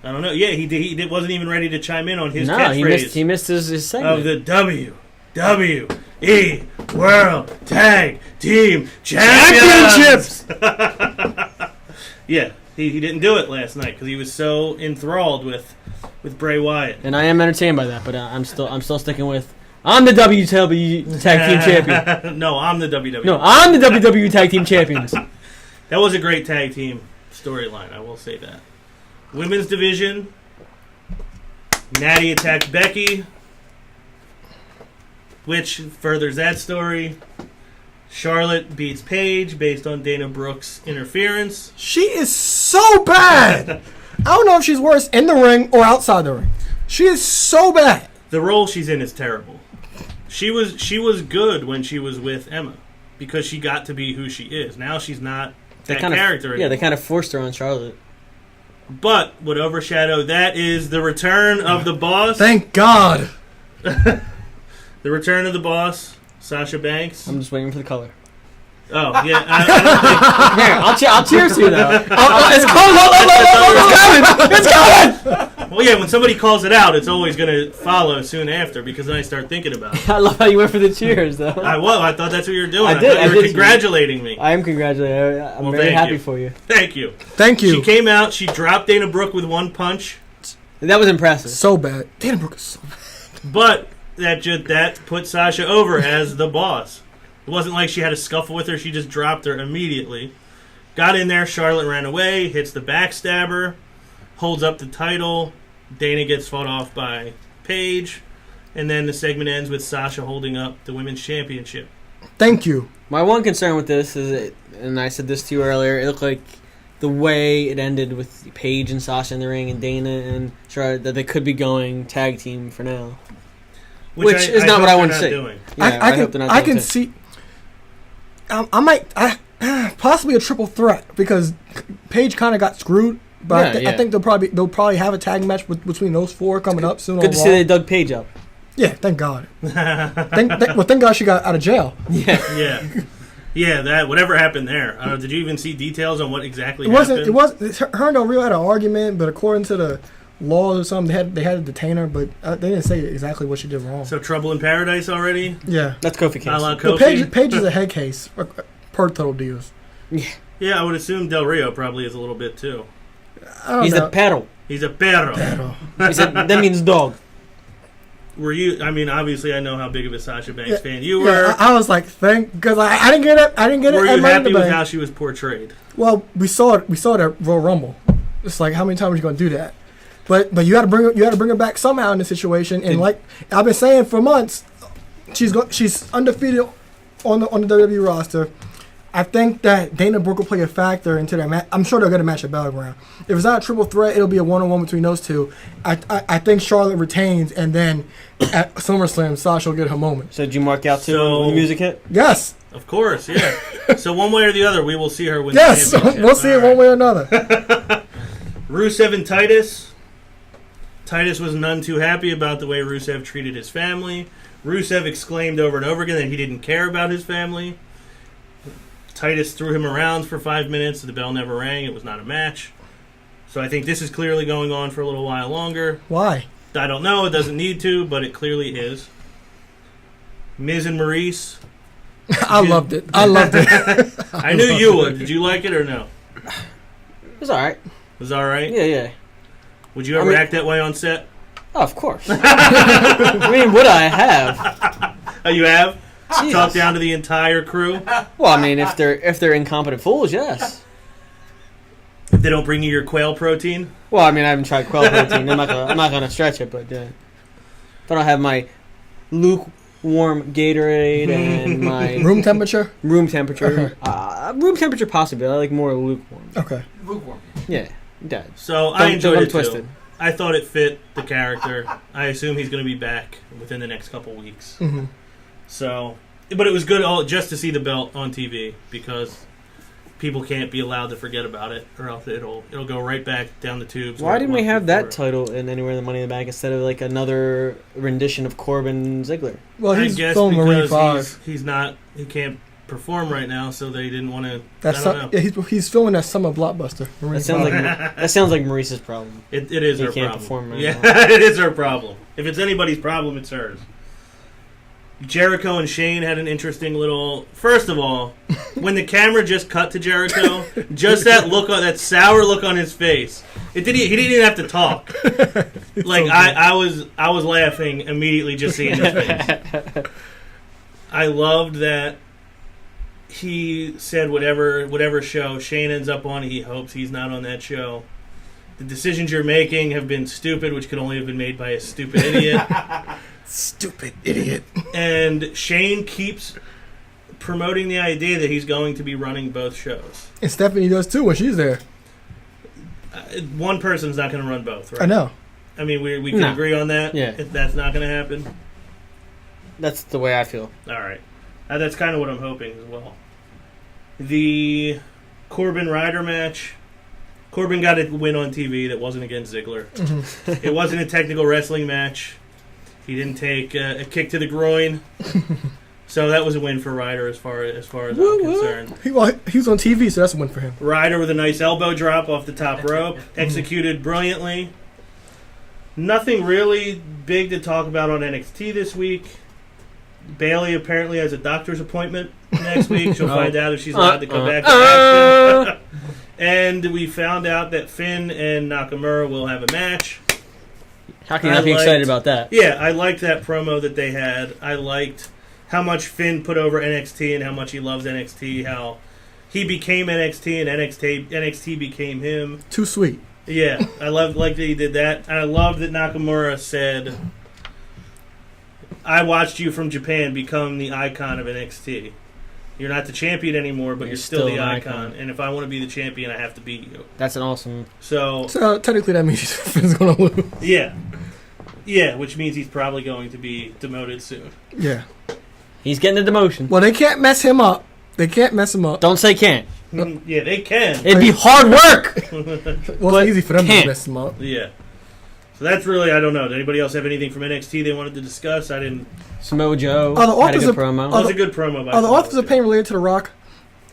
A: I don't know. Yeah, he wasn't even ready to chime in on his catchphrase.
B: he missed his segment.
A: Of the WWE World Tag Team Championships! Yeah, he didn't do it last night because he was so enthralled with Bray Wyatt.
B: And I am entertained by that, but I'm still sticking with... I'm the WWE Tag Team Champion.
A: No, I'm the WWE.
B: No, I'm the WWE Tag Team Champions.
A: That was a great tag team storyline, I will say that. Women's division, Natty attacked Becky, which furthers that story. Charlotte beats Paige based on Dana Brooks' interference.
C: She is so bad. I don't know if she's worse in the ring or outside the ring. She is so bad.
A: The role she's in is terrible. She was good when she was with Emma because she got to be who she is. Now she's not that character anymore.
B: Yeah, they kind of forced her on Charlotte.
A: But what overshadowed that is the return of the boss.
C: Thank God.
A: The return of the boss, Sasha Banks.
B: I'm just waiting for the color.
A: Oh, yeah. I don't think...
B: Here, I'll cheers to you, though. It's coming! It's coming!
A: Well, yeah, when somebody calls it out, it's always going to follow soon after because then I start thinking about it.
B: I love how you went for the cheers, though.
A: I thought that's what you were doing.
B: I did.
A: thought you were congratulating me.
B: I am congratulating. I'm very happy for you.
A: Thank you.
C: Thank you.
A: She came out. She dropped Dana Brooke with one punch.
B: That was impressive.
C: So bad. Dana Brooke is so bad.
A: But that put Sasha over as the boss. It wasn't like she had a scuffle with her. She just dropped her immediately. Got in there. Charlotte ran away. Hits the backstabber. Holds up the title. Dana gets fought off by Paige. And then the segment ends with Sasha holding up the Women's Championship.
C: Thank you.
B: My one concern with this is, and I said this to you earlier, it looked like the way it ended with Paige and Sasha in the ring and Dana and Charlotte, that they could be going tag team for now. Which is not what I want to see.
C: Yeah, I can see. I might possibly a triple threat because Paige kind of got screwed. But I think they'll probably have a tag match between those four coming up soon.
B: Good to see they dug Paige up.
C: Yeah, thank God. Thank God she got out of jail.
A: Yeah. That whatever happened there. Did you even see details on what exactly happened?
C: It wasn't. Her and Del Rio had an argument, but according to the laws or something, they had to detain her, but they didn't say exactly what she did wrong.
A: So trouble in paradise already?
C: Yeah,
B: that's Kofi case.
A: Kofi?
C: Paige is a head case per Total Divas.
A: Yeah, I would assume Del Rio probably is a little bit too.
B: He's a perro.
A: He's a perro.
B: That means dog.
A: Were you? I mean, obviously, I know how big of a Sasha Banks fan you were.
C: Yeah, I was like, because I didn't get it.
A: Were you happy with how she was portrayed?
C: Well, we saw it at Royal Rumble. It's like, how many times are you going to do that? But you got to bring her back somehow in this situation. And like I've been saying for months, she's undefeated on the WWE roster. I think that Dana Brooke will play a factor into that match. I'm sure they'll get a match at Battleground. If it's not a triple threat, it'll be a one-on-one between those two. I think Charlotte retains, and then at SummerSlam, Sasha will get her moment.
B: So did you mark out too when the music hit?
C: Yes.
A: Of course, yeah. So one way or the other, we will see her win.
C: Yes, we'll see it one way or another.
A: Rusev and Titus. Titus was none too happy about the way Rusev treated his family. Rusev exclaimed over and over again that he didn't care about his family. Titus threw him around for 5 minutes. The bell never rang. It was not a match. So I think this is clearly going on for a little while longer.
C: Why?
A: I don't know. It doesn't need to, but it clearly is. Miz and Maurice.
C: I loved it. I
A: knew you would. Did you like it or no?
B: It was all right.
A: It was all right?
B: Yeah.
A: Would you ever act that way on set?
B: Oh, of course. I mean, would I have?
A: Oh, you have?
B: Jesus.
A: Talk down to the entire crew?
B: Well, I mean, if they're incompetent fools, yes.
A: If they don't bring you your quail protein?
B: Well, I mean, I haven't tried quail protein. I'm not gonna stretch it, but if I don't have my lukewarm Gatorade and my
C: room temperature,
B: room temperature possibly. I like more lukewarm.
C: Okay,
D: lukewarm.
B: Yeah, dead.
A: So I enjoyed it
B: twisted.
A: too. I thought it fit the character. I assume he's going to be back within the next couple weeks.
C: Mm-hmm.
A: So, but it was good just to see the belt on TV because people can't be allowed to forget about it, or else it'll go right back down the tubes.
B: Why didn't we have that title in Anywhere in the Money in the Bank instead of like another rendition of Corbin Ziggler?
C: Well, he's
A: I guess
C: filming Marine
A: because
C: 5.
A: he can't perform right now, so they didn't want to.
C: Yeah, he's filming that summer blockbuster.
B: That sounds like Maurice's problem.
A: It is
B: he
A: her
B: can't
A: problem.
B: Perform right
A: yeah,
B: now.
A: it is her problem. If it's anybody's problem, it's hers. Jericho and Shane had an interesting little. First of all, when the camera just cut to Jericho, just that sour look on his face. He didn't even have to talk. Like so I was laughing immediately just seeing his face. I loved that he said whatever show Shane ends up on, he hopes he's not on that show. The decisions you're making have been stupid, which could only have been made by a stupid idiot.
C: Stupid idiot.
A: And Shane keeps promoting the idea that he's going to be running both shows.
C: And Stephanie does too when she's there.
A: One person's not going to run both, right?
C: I know.
A: I mean, we can agree on that?
B: Yeah.
A: If that's not going to happen?
B: That's the way I feel.
A: All right. That's kind of what I'm hoping as well. The Corbin Ryder match. Corbin got a win on TV that wasn't against Ziggler. Mm-hmm. It wasn't a technical wrestling match. He didn't take a kick to the groin. So that was a win for Ryder as far as I'm concerned.
C: He was on TV, so that's a win for him.
A: Ryder with a nice elbow drop off the top rope. Executed brilliantly. Nothing really big to talk about on NXT this week. Bailey apparently has a doctor's appointment next week. She'll find out if she's allowed to come back to action. And we found out that Finn and Nakamura will have a match.
B: How can you not be excited about that?
A: Yeah, I liked that promo that they had. I liked how much Finn put over NXT and how much he loves NXT, how he became NXT and NXT became him.
C: Too sweet.
A: Yeah, I loved like that he did that. I love that Nakamura said, I watched you from Japan become the icon of NXT. You're not the champion anymore, but you're still the icon. And if I want to be the champion, I have to beat you.
B: That's an awesome...
C: So technically that means Finn's going to lose.
A: Yeah. Yeah, which means he's probably going to be demoted soon.
C: Yeah.
B: He's getting the demotion.
C: Well, they can't mess him up. They can't mess him up.
B: Don't say can't.
A: Yeah, they can.
B: It'd be hard work.
C: Well, it's easy for them to mess him up.
A: Yeah. So that's really, I don't know. Did anybody else have anything from NXT they wanted to discuss? I didn't.
B: Samoa Joe
C: the
B: had a
C: authors
B: good
C: of-
B: promo.
A: That was a good promo. By
C: Are the
A: Samoa
C: authors of
A: Joe.
C: pain related to The Rock?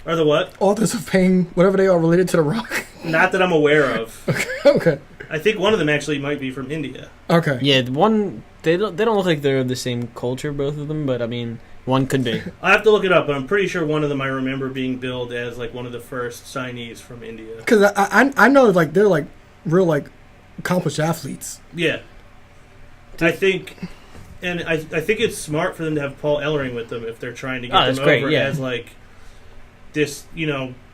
A: Are the what?
C: Authors of pain, whatever they are, related to The Rock?
A: Not that I'm aware of.
C: Okay.
A: I think one of them actually might be from India.
C: Okay.
B: Yeah, the one they don't look like they're of the same culture, both of them. But I mean, one could be.
A: I have to look it up, but I'm pretty sure one of them I remember being billed as like one of the first signees from India.
C: Because I know like they're like real like accomplished athletes.
A: Yeah. I think, and I think it's smart for them to have Paul Ellering with them if they're trying to get them
B: that's great,
A: over
B: yeah.
A: as like this,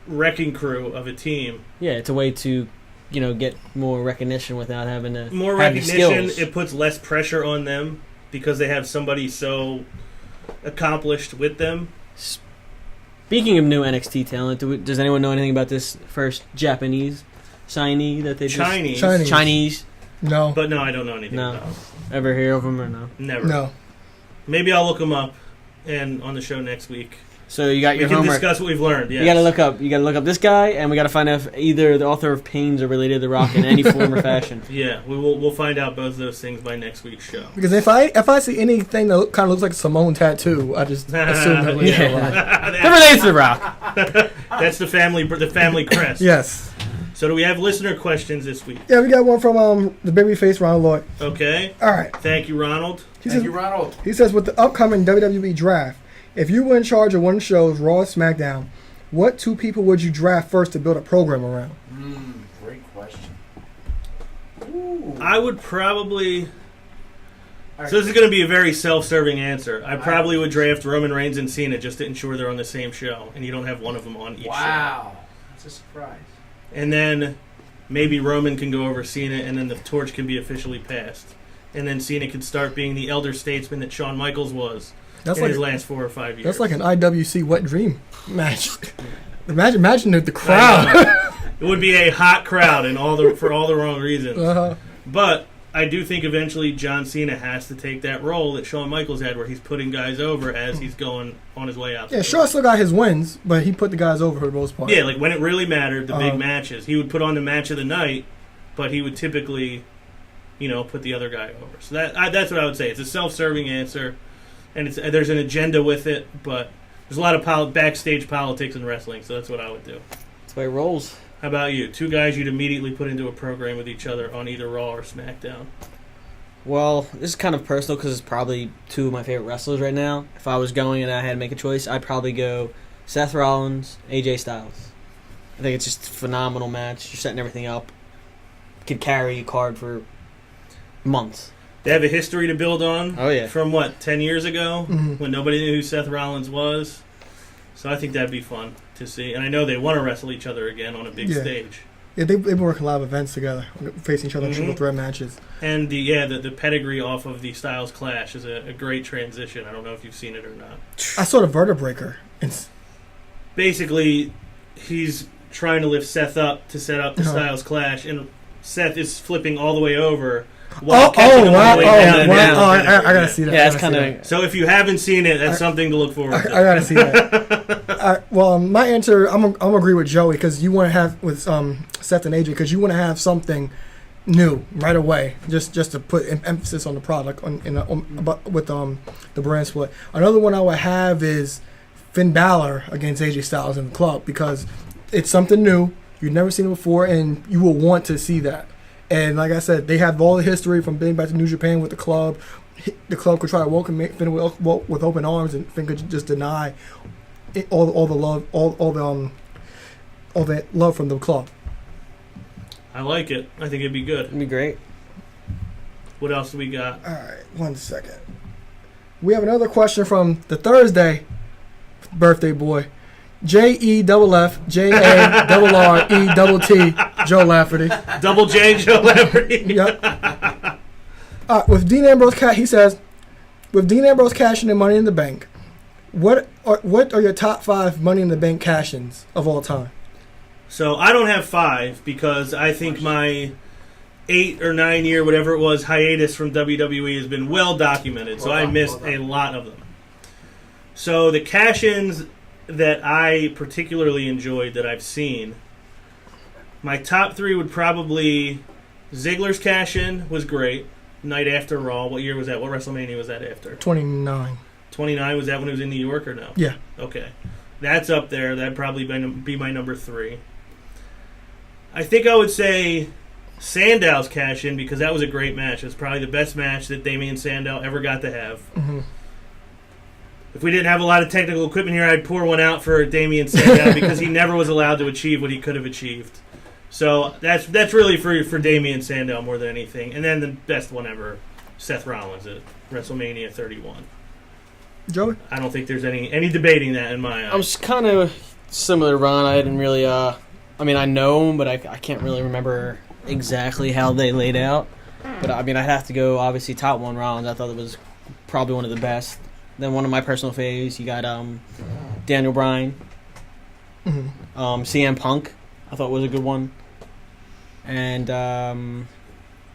A: wrecking crew of a team.
B: Yeah, it's a way to, get more recognition without having to
A: More
B: have the
A: recognition,
B: skills.
A: it puts less pressure on them because they have somebody so accomplished with them.
B: Speaking of new NXT talent, does anyone know anything about this first Japanese signee that they
A: Chinese.
B: Chinese?
C: No.
A: But no, I don't know anything
B: No.
A: about them.
B: Ever hear of them or no?
A: Never.
C: No.
A: Maybe I'll look them up and on the show next week.
B: So you got
A: We
B: your
A: can
B: homework.
A: discuss what we've learned. Yes.
B: You gotta look up this guy, and we gotta find out if either the author of Pains are related to The Rock in any form or fashion.
A: Yeah, we'll find out both of those things by next week's show.
C: Because if I see anything that kind of looks like a Samoan tattoo, I just assume that relates to The Rock.
B: They're related to The Rock.
A: That's the family crest.
C: Yes.
A: So do we have listener questions this week?
C: Yeah, we got one from the babyface Ron Lloyd.
A: Okay.
C: All right.
A: Thank you, Ronald.
D: Thank you, Ronald.
C: He says, with the upcoming WWE draft, if you were in charge of one of the shows, Raw or SmackDown, what two people would you draft first to build a program around?
D: Great question.
A: I would probably...
D: All right.
A: So this is going to be a very self-serving answer. I probably would draft Roman Reigns and Cena just to ensure they're on the same show, and you don't have one of them on each show.
D: Wow. That's a surprise.
A: And then maybe Roman can go over Cena, and then the torch can be officially passed. And then Cena can start being the elder statesman that Shawn Michaels was
C: That's
A: in
C: like
A: his last 4 or 5 years.
C: that's like an IWC Wet Dream match. Imagine the crowd.
A: It would be a hot crowd and for all the wrong reasons.
C: Uh-huh.
A: But I do think eventually John Cena has to take that role that Shawn Michaels had, where he's putting guys over as he's going on his way out.
C: Yeah, Shaw still got his wins, but he put the guys over for the most part.
A: Yeah, like when it really mattered, the big matches, he would put on the match of the night, but he would typically, put the other guy over. So that's what I would say. It's a self-serving answer, and there's an agenda with it, but there's a lot of backstage politics in wrestling, so that's what I would do.
B: That's the way it rolls.
A: How about you? Two guys you'd immediately put into a program with each other on either Raw or SmackDown.
B: Well, this is kind of personal because it's probably two of my favorite wrestlers right now. If I was going and I had to make a choice, I'd probably go Seth Rollins, AJ Styles. I think it's just a phenomenal match. You're setting everything up. Could carry a card for months.
A: They have a history to build on.
B: Oh, yeah.
A: From 10 years ago,
C: Mhm.
A: when nobody knew who Seth Rollins was. So I think that'd be fun to see. And I know they want to wrestle each other again on a big
C: Yeah.
A: stage.
C: Yeah, they've been working a lot of events together, facing each other in
A: Mhm.
C: triple threat matches.
A: And the pedigree off of the Styles Clash is a great transition. I don't know if you've seen it or not.
C: I saw the Vertebreaker.
A: Basically, he's trying to lift Seth up to set up the
C: Uh-huh.
A: Styles Clash, and Seth is flipping all the way over.
C: Oh,
A: While catching him
C: wow.
A: all the way down.
C: Wow. I gotta see that.
B: Yeah,
C: I
B: it's
C: gotta
B: kind
C: see
B: of...
A: So if you haven't seen it, that's something to look forward
C: that.
A: to.
C: I gotta see that. Well, my answer, I'm gonna agree with Joey because you want to have with Seth and AJ because you want to have something new right away, just to put emphasis on the product with the brand split. Another one I would have is Finn Balor against AJ Styles in the club because it's something new. You've never seen it before, and you will want to see that. And like I said, they have all the history from being back to New Japan with the club. The club could try to welcome Finn with open arms, and Finn could just deny all the love, all that love from the club.
A: I like it. I think it'd be good.
B: It'd be great.
A: What else do we got?
C: All right, 1 second. We have another question from the Thursday birthday boy, JEFF-JARRETT Joe Lafferty.
A: Double J Joe Lafferty.
C: Yep. With Dean Ambrose, he says, with Dean Ambrose cashing in Money in the Bank, what are your top 5 Money in the Bank cash-ins of all time?
A: So I don't have 5 because I think my 8 or 9 year, whatever it was, hiatus from WWE has been well documented. So I missed a lot of them. So the cash-ins that I particularly enjoyed that I've seen, my top 3 would probably Ziggler's cash-in was great. Night after Raw. What year was that? What WrestleMania was that after?
C: 29.
A: 29, was that when it was in New York or no?
C: Yeah.
A: Okay. That's up there. That'd probably be my number 3. I think I would say Sandow's cash-in because that was a great match. It was probably the best match that Damien Sandow ever got to have.
C: Mm-hmm.
A: If we didn't have a lot of technical equipment here, I'd pour one out for Damien Sandow because he never was allowed to achieve what he could have achieved. So that's really for Damien Sandow more than anything. And then the best one ever, Seth Rollins at WrestleMania 31.
C: Joey?
A: I don't think there's any debating that in my eyes.
B: I was kind of similar to Ron. I didn't really, I know them, but I can't really remember exactly how they laid out. But, I'd have to go, obviously, top 1 Rollins. I thought it was probably one of the best. Then one of my personal faves, you got Daniel Bryan.
C: Mm-hmm.
B: CM Punk, I thought was a good one. And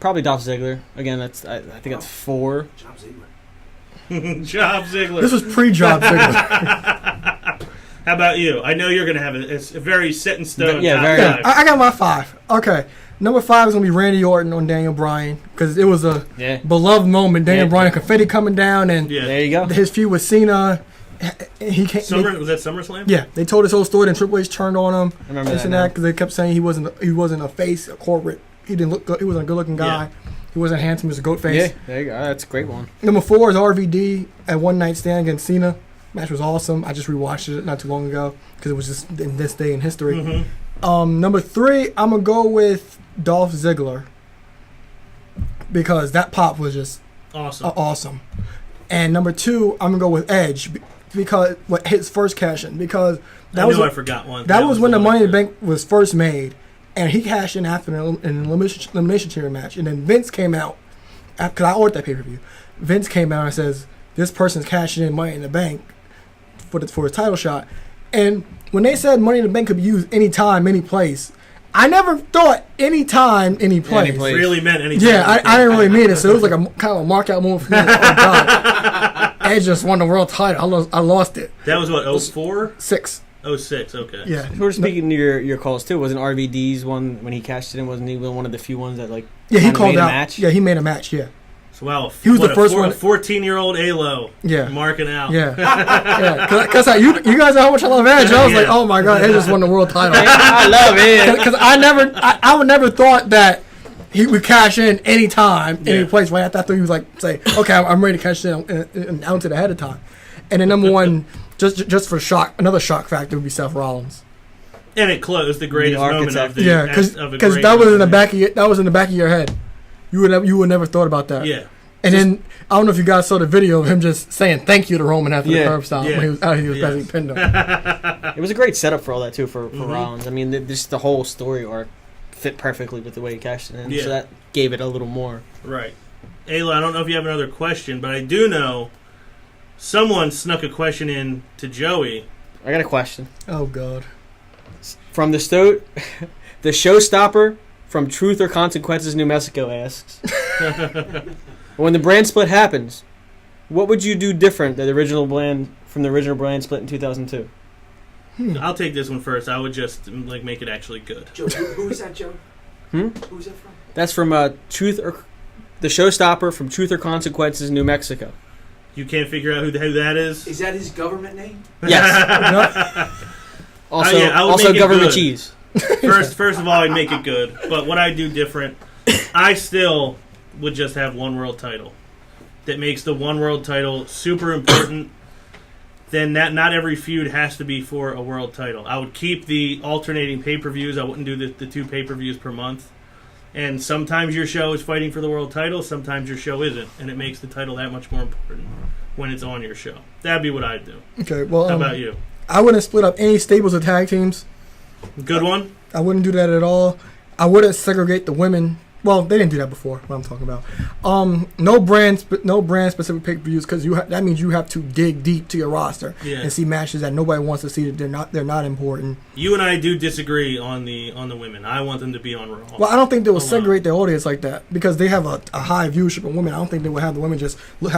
B: probably Dolph Ziggler. Again, I think that's 4.
D: Job Ziggler.
A: Job Ziggler.
C: This was pre-Job Ziggler.
A: How about you? I know you're going to have it's a very set in stone.
B: Yeah,
A: top
B: very.
A: 5.
C: I got my 5. Okay. Number 5 is going to be Randy Orton on Daniel Bryan because it was a beloved moment. Daniel Bryan, confetti coming down, and
B: there you go.
C: His feud with Cena. He came,
A: was that SummerSlam?
C: Yeah, they told his whole story, and Triple H turned on him.
B: I remember
C: this
B: that
C: and that because they kept saying he wasn't a face, a corporate. He didn't look good. He wasn't a good-looking guy.
A: Yeah.
C: He wasn't handsome. He was a goat face.
B: Yeah, there you go. That's a great one.
C: Number 4 is RVD at One Night Stand against Cena. Match was awesome. I just rewatched it not too long ago because it was just in this day in history.
A: Mm-hmm.
C: Number 3, I'm gonna go with Dolph Ziggler because that pop was just awesome. And number 2, I'm gonna go with Edge because his first cash in because
A: I forgot one.
C: That was when the Money in the Bank was first made, and he cashed in after an elimination chamber match, and then Vince came out because I ordered that pay-per-view. Vince came out and says this person's cashing in Money in the Bank for his title shot, and when they said Money in the Bank could be used anytime, any place, I never thought anytime, any place.
A: Really meant anytime.
C: Yeah, I didn't really mean it, so it was like a kind of a mark-out moment for me. Oh, God. Edge just won the world title. I lost it.
A: That was what, 04?
C: 6.
A: 06, okay.
C: Yeah.
B: We're speaking to your calls, too. Wasn't RVD's one, when he cashed it in, wasn't he one of the few ones that,
C: he called
B: made
C: out.
B: A match?
C: Yeah, he made a match, yeah.
A: So, wow.
C: He was the first one.
A: A 14-year-old ALO.
C: Yeah.
A: Marking out.
C: Yeah. Because you guys know how much I love Edge. I was like, oh, my God, Edge just won the world title.
B: I love it.
C: Because I would never thought that he would cash in anytime, any place. Right after I thought he was like, say, okay, I'm ready to cash in and announce it ahead of time. And then number 1, just for shock, another shock factor would be Seth Rollins.
A: And it closed the greatest moment of the
C: because that was in the back of your head. You would never thought about that.
A: Yeah.
C: And then I don't know if you guys saw the video of him just saying thank you to Roman after the curb stop when he was basically pinned him.
B: It was a great setup for all that too for Rollins. I mean, just the whole story arc fit perfectly with the way he cashed it in, so that gave it a little more.
A: Right. Ayla, I don't know if you have another question, but I do know someone snuck a question in to Joey.
B: I got a question.
C: Oh God.
B: From the showstopper from Truth or Consequences, New Mexico asks, when the brand split happens, what would you do different than the original brand split in 2002?
A: I'll take this one first. I would just make it actually good.
D: Joe, who is that, Joe? Who's that from?
B: That's from the showstopper from Truth or Consequences, New Mexico.
A: You can't figure out who that is?
D: Is that his government name?
B: Yes. Also
A: make it
B: government
A: good.
B: cheese.
A: First of all, I'd make it good. But what I do different, I still would just have one world title. That makes the one world title super important. Then not every feud has to be for a world title. I would keep the alternating pay-per-views. I wouldn't do the 2 pay-per-views per month. And sometimes your show is fighting for the world title, sometimes your show isn't. And it makes the title that much more important when it's on your show. That'd be what I'd do.
C: Okay, well,
A: how about you?
C: I wouldn't split up any stables of tag teams.
A: Good one?
C: I wouldn't do that at all. I wouldn't segregate the women. Well, they didn't do that before. What I'm talking about. No brand specific pay-per-views because that means you have to dig deep to your roster and see matches that nobody wants to see. That they're not important.
A: You and I do disagree on the women. I want them to be on Raw.
C: Well, I don't think they will segregate their audience like that because they have a high viewership of women. I don't think they would have the women just be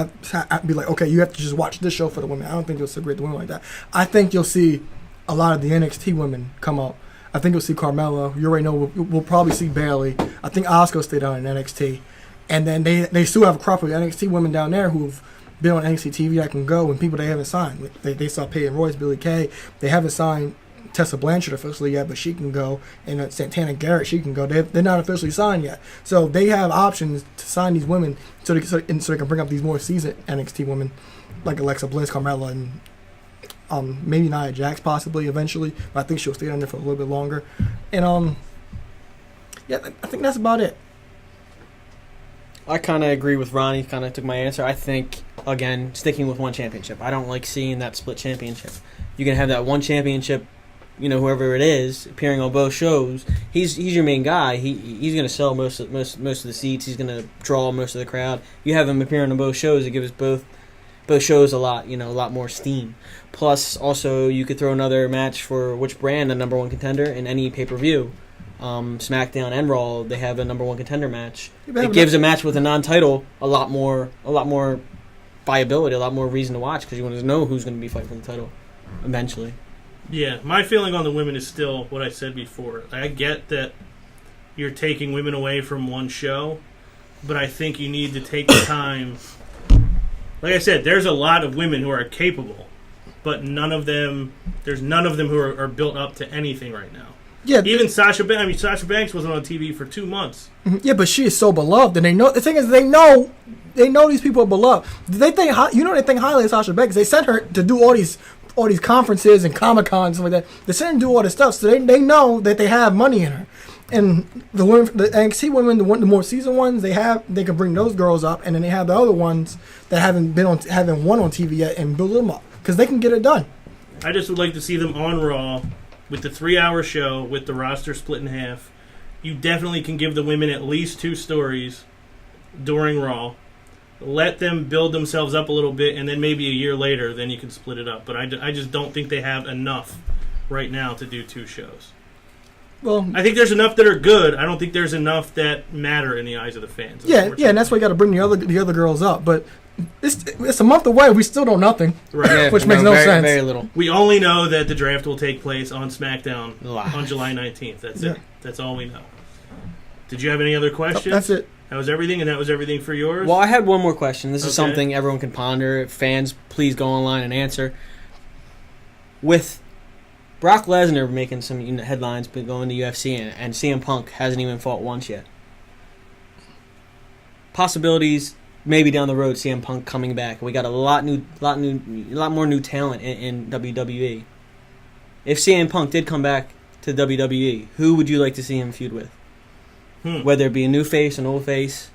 C: like, okay, you have to just watch this show for the women. I don't think they'll segregate the women like that. I think you'll see a lot of the NXT women come out. I think you'll see Carmella. You already know we'll probably see Bayley. I think Asuka will stay down in NXT. And then they still have a crop of NXT women down there who've been on NXT TV that can go and people they haven't signed. They saw Peyton Royce, Billie Kay. They haven't signed Tessa Blanchard officially yet, but she can go. And Santana Garrett, she can go. They're not officially signed yet. So they have options to sign these women so they can bring up these more seasoned NXT women like Alexa Bliss, Carmella, and maybe Nia Jax possibly eventually, but I think she'll stay on there for a little bit longer. And yeah, I think that's about it.
B: I kind of agree with Ronnie. Kind of took my answer. I think again sticking with one championship. I don't like seeing that split championship. You can have that one championship, whoever it is appearing on both shows. He's your main guy. He's going to sell most of the seats. He's going to draw most of the crowd. You have him appearing on both shows. It gives both shows a lot more steam. Plus, also, you could throw another match for which brand the number one contender in any pay-per-view. SmackDown and Raw, they have a number one contender match. It gives a match with a non-title a lot more viability, a lot more reason to watch because you want to know who's going to be fighting for the title eventually.
A: Yeah, my feeling on the women is still what I said before. I get that you're taking women away from one show, but I think you need to take the time. Like I said, there's a lot of women who are capable, but there's none of them who are built up to anything right now.
C: Yeah,
A: even Sasha Banks. Sasha Banks wasn't on TV for 2 months.
C: Yeah, but she is so beloved, and they know. The thing is, they know these people are beloved. They think highly of Sasha Banks. They sent her to do all these conferences and Comic-Cons and stuff like that. They sent her to do all this stuff, so they know that they have money in her. And the NXT women, the more seasoned ones, they can bring those girls up, and then they have the other ones that haven't won on TV yet, and build them up because they can get it done.
A: I just would like to see them on Raw with the 3-hour show with the roster split in half. You definitely can give the women at least 2 stories during Raw. Let them build themselves up a little bit, and then maybe a year later, then you can split it up. But I just don't think they have enough right now to do 2 shows.
C: Well,
A: I think there's enough that are good. I don't think there's enough that matter in the eyes of the fans.
C: Yeah, and that's why you got to bring the other girls up. But it's a month away. We still know nothing,
A: right?
B: Yeah,
C: which makes no sense.
B: Very little.
A: We only know that the draft will take place on SmackDown on July 19th. That's it. That's all we know. Did you have any other questions?
C: That's it.
A: That was everything, and that was everything for yours?
B: Well, I had one more question. This is something everyone can ponder. Fans, please go online and answer. With Brock Lesnar making some headlines, but going to UFC, and CM Punk hasn't even fought once yet. Possibilities, maybe down the road, CM Punk coming back. We got a lot more new talent in WWE. If CM Punk did come back to WWE, who would you like to see him feud with? Whether it be a new face, an old face.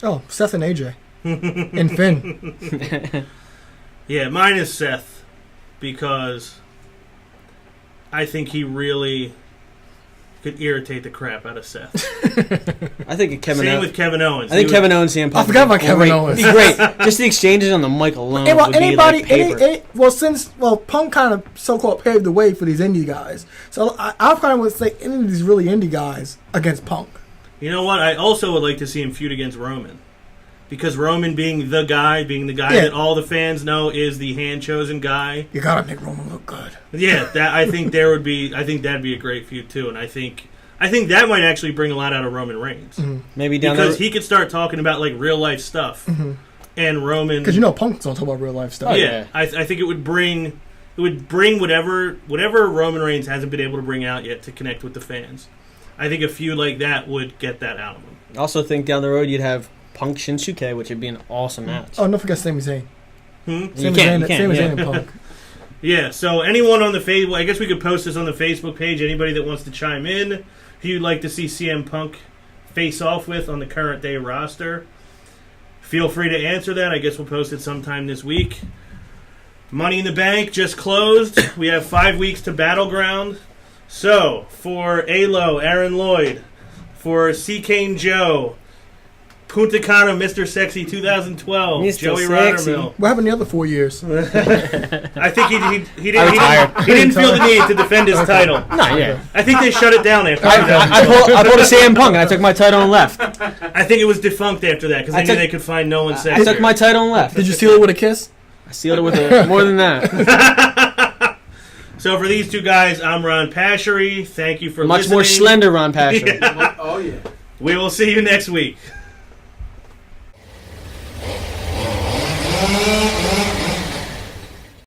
C: Oh, Seth and AJ. And Finn.
A: Yeah, mine is Seth, because I think he really could irritate the crap out of Seth.
B: I think Kevin
A: Same with Kevin Owens.
B: I think Kevin Owens, CM Punk.
C: I forgot about Kevin Owens.
B: It'd be great. Just the exchanges on the mic alone would be like paper.
C: Punk kind of so-called paved the way for these indie guys. So I kind of would say any of these really indie guys against Punk.
A: You know what? I also would like to see him feud against Roman. Because Roman being the guy that all the fans know is the hand-chosen guy.
C: You gotta make Roman look good.
A: Yeah, I think that'd be a great feud too, and I think that might actually bring a lot out of Roman Reigns.
C: Mm-hmm.
B: Maybe
A: because he could start talking about like real life stuff, and Roman.
C: Because Punk's don't talk about real life stuff.
A: Yeah, I think it would bring whatever Roman Reigns hasn't been able to bring out yet to connect with the fans. I think a feud like that would get that out of him.
B: I also think down the road you'd have Punk Shinsuke, which would be an awesome match.
C: Oh, don't forget Sami Zayn.
B: You
C: Sami
B: can't,
C: Zayn and Punk.
A: Yeah, so anyone on the Facebook, I guess we could post this on the Facebook page. Anybody that wants to chime in, who you'd like to see CM Punk face off with on the current day roster, feel free to answer that. I guess we'll post it sometime this week. Money in the Bank just closed. We have 5 weeks to Battleground. So, for ALO, Aaron Lloyd, for C. Kane Joe, Punta Cana, Mr. Sexy 2012,
B: Mr.
A: Joey
B: Sexy.
A: Rottermill.
C: What happened the other 4 years?
A: I think he
B: retired.
A: didn't feel the need to defend his title.
B: No, yeah.
A: I think they shut it down after
B: I
A: 2012.
B: pulled a CM Punk and I took my title and left.
A: I think it was defunct after that because they knew they could find no one
B: I
A: sexier.
B: took my title and left.
C: Did you seal it with a kiss?
B: I sealed it with more than that.
A: So for these two guys, I'm Ron Pashery. Thank you for
B: Much
A: listening.
B: more slender Ron Passion.
D: Oh, yeah.
A: We will see you next week.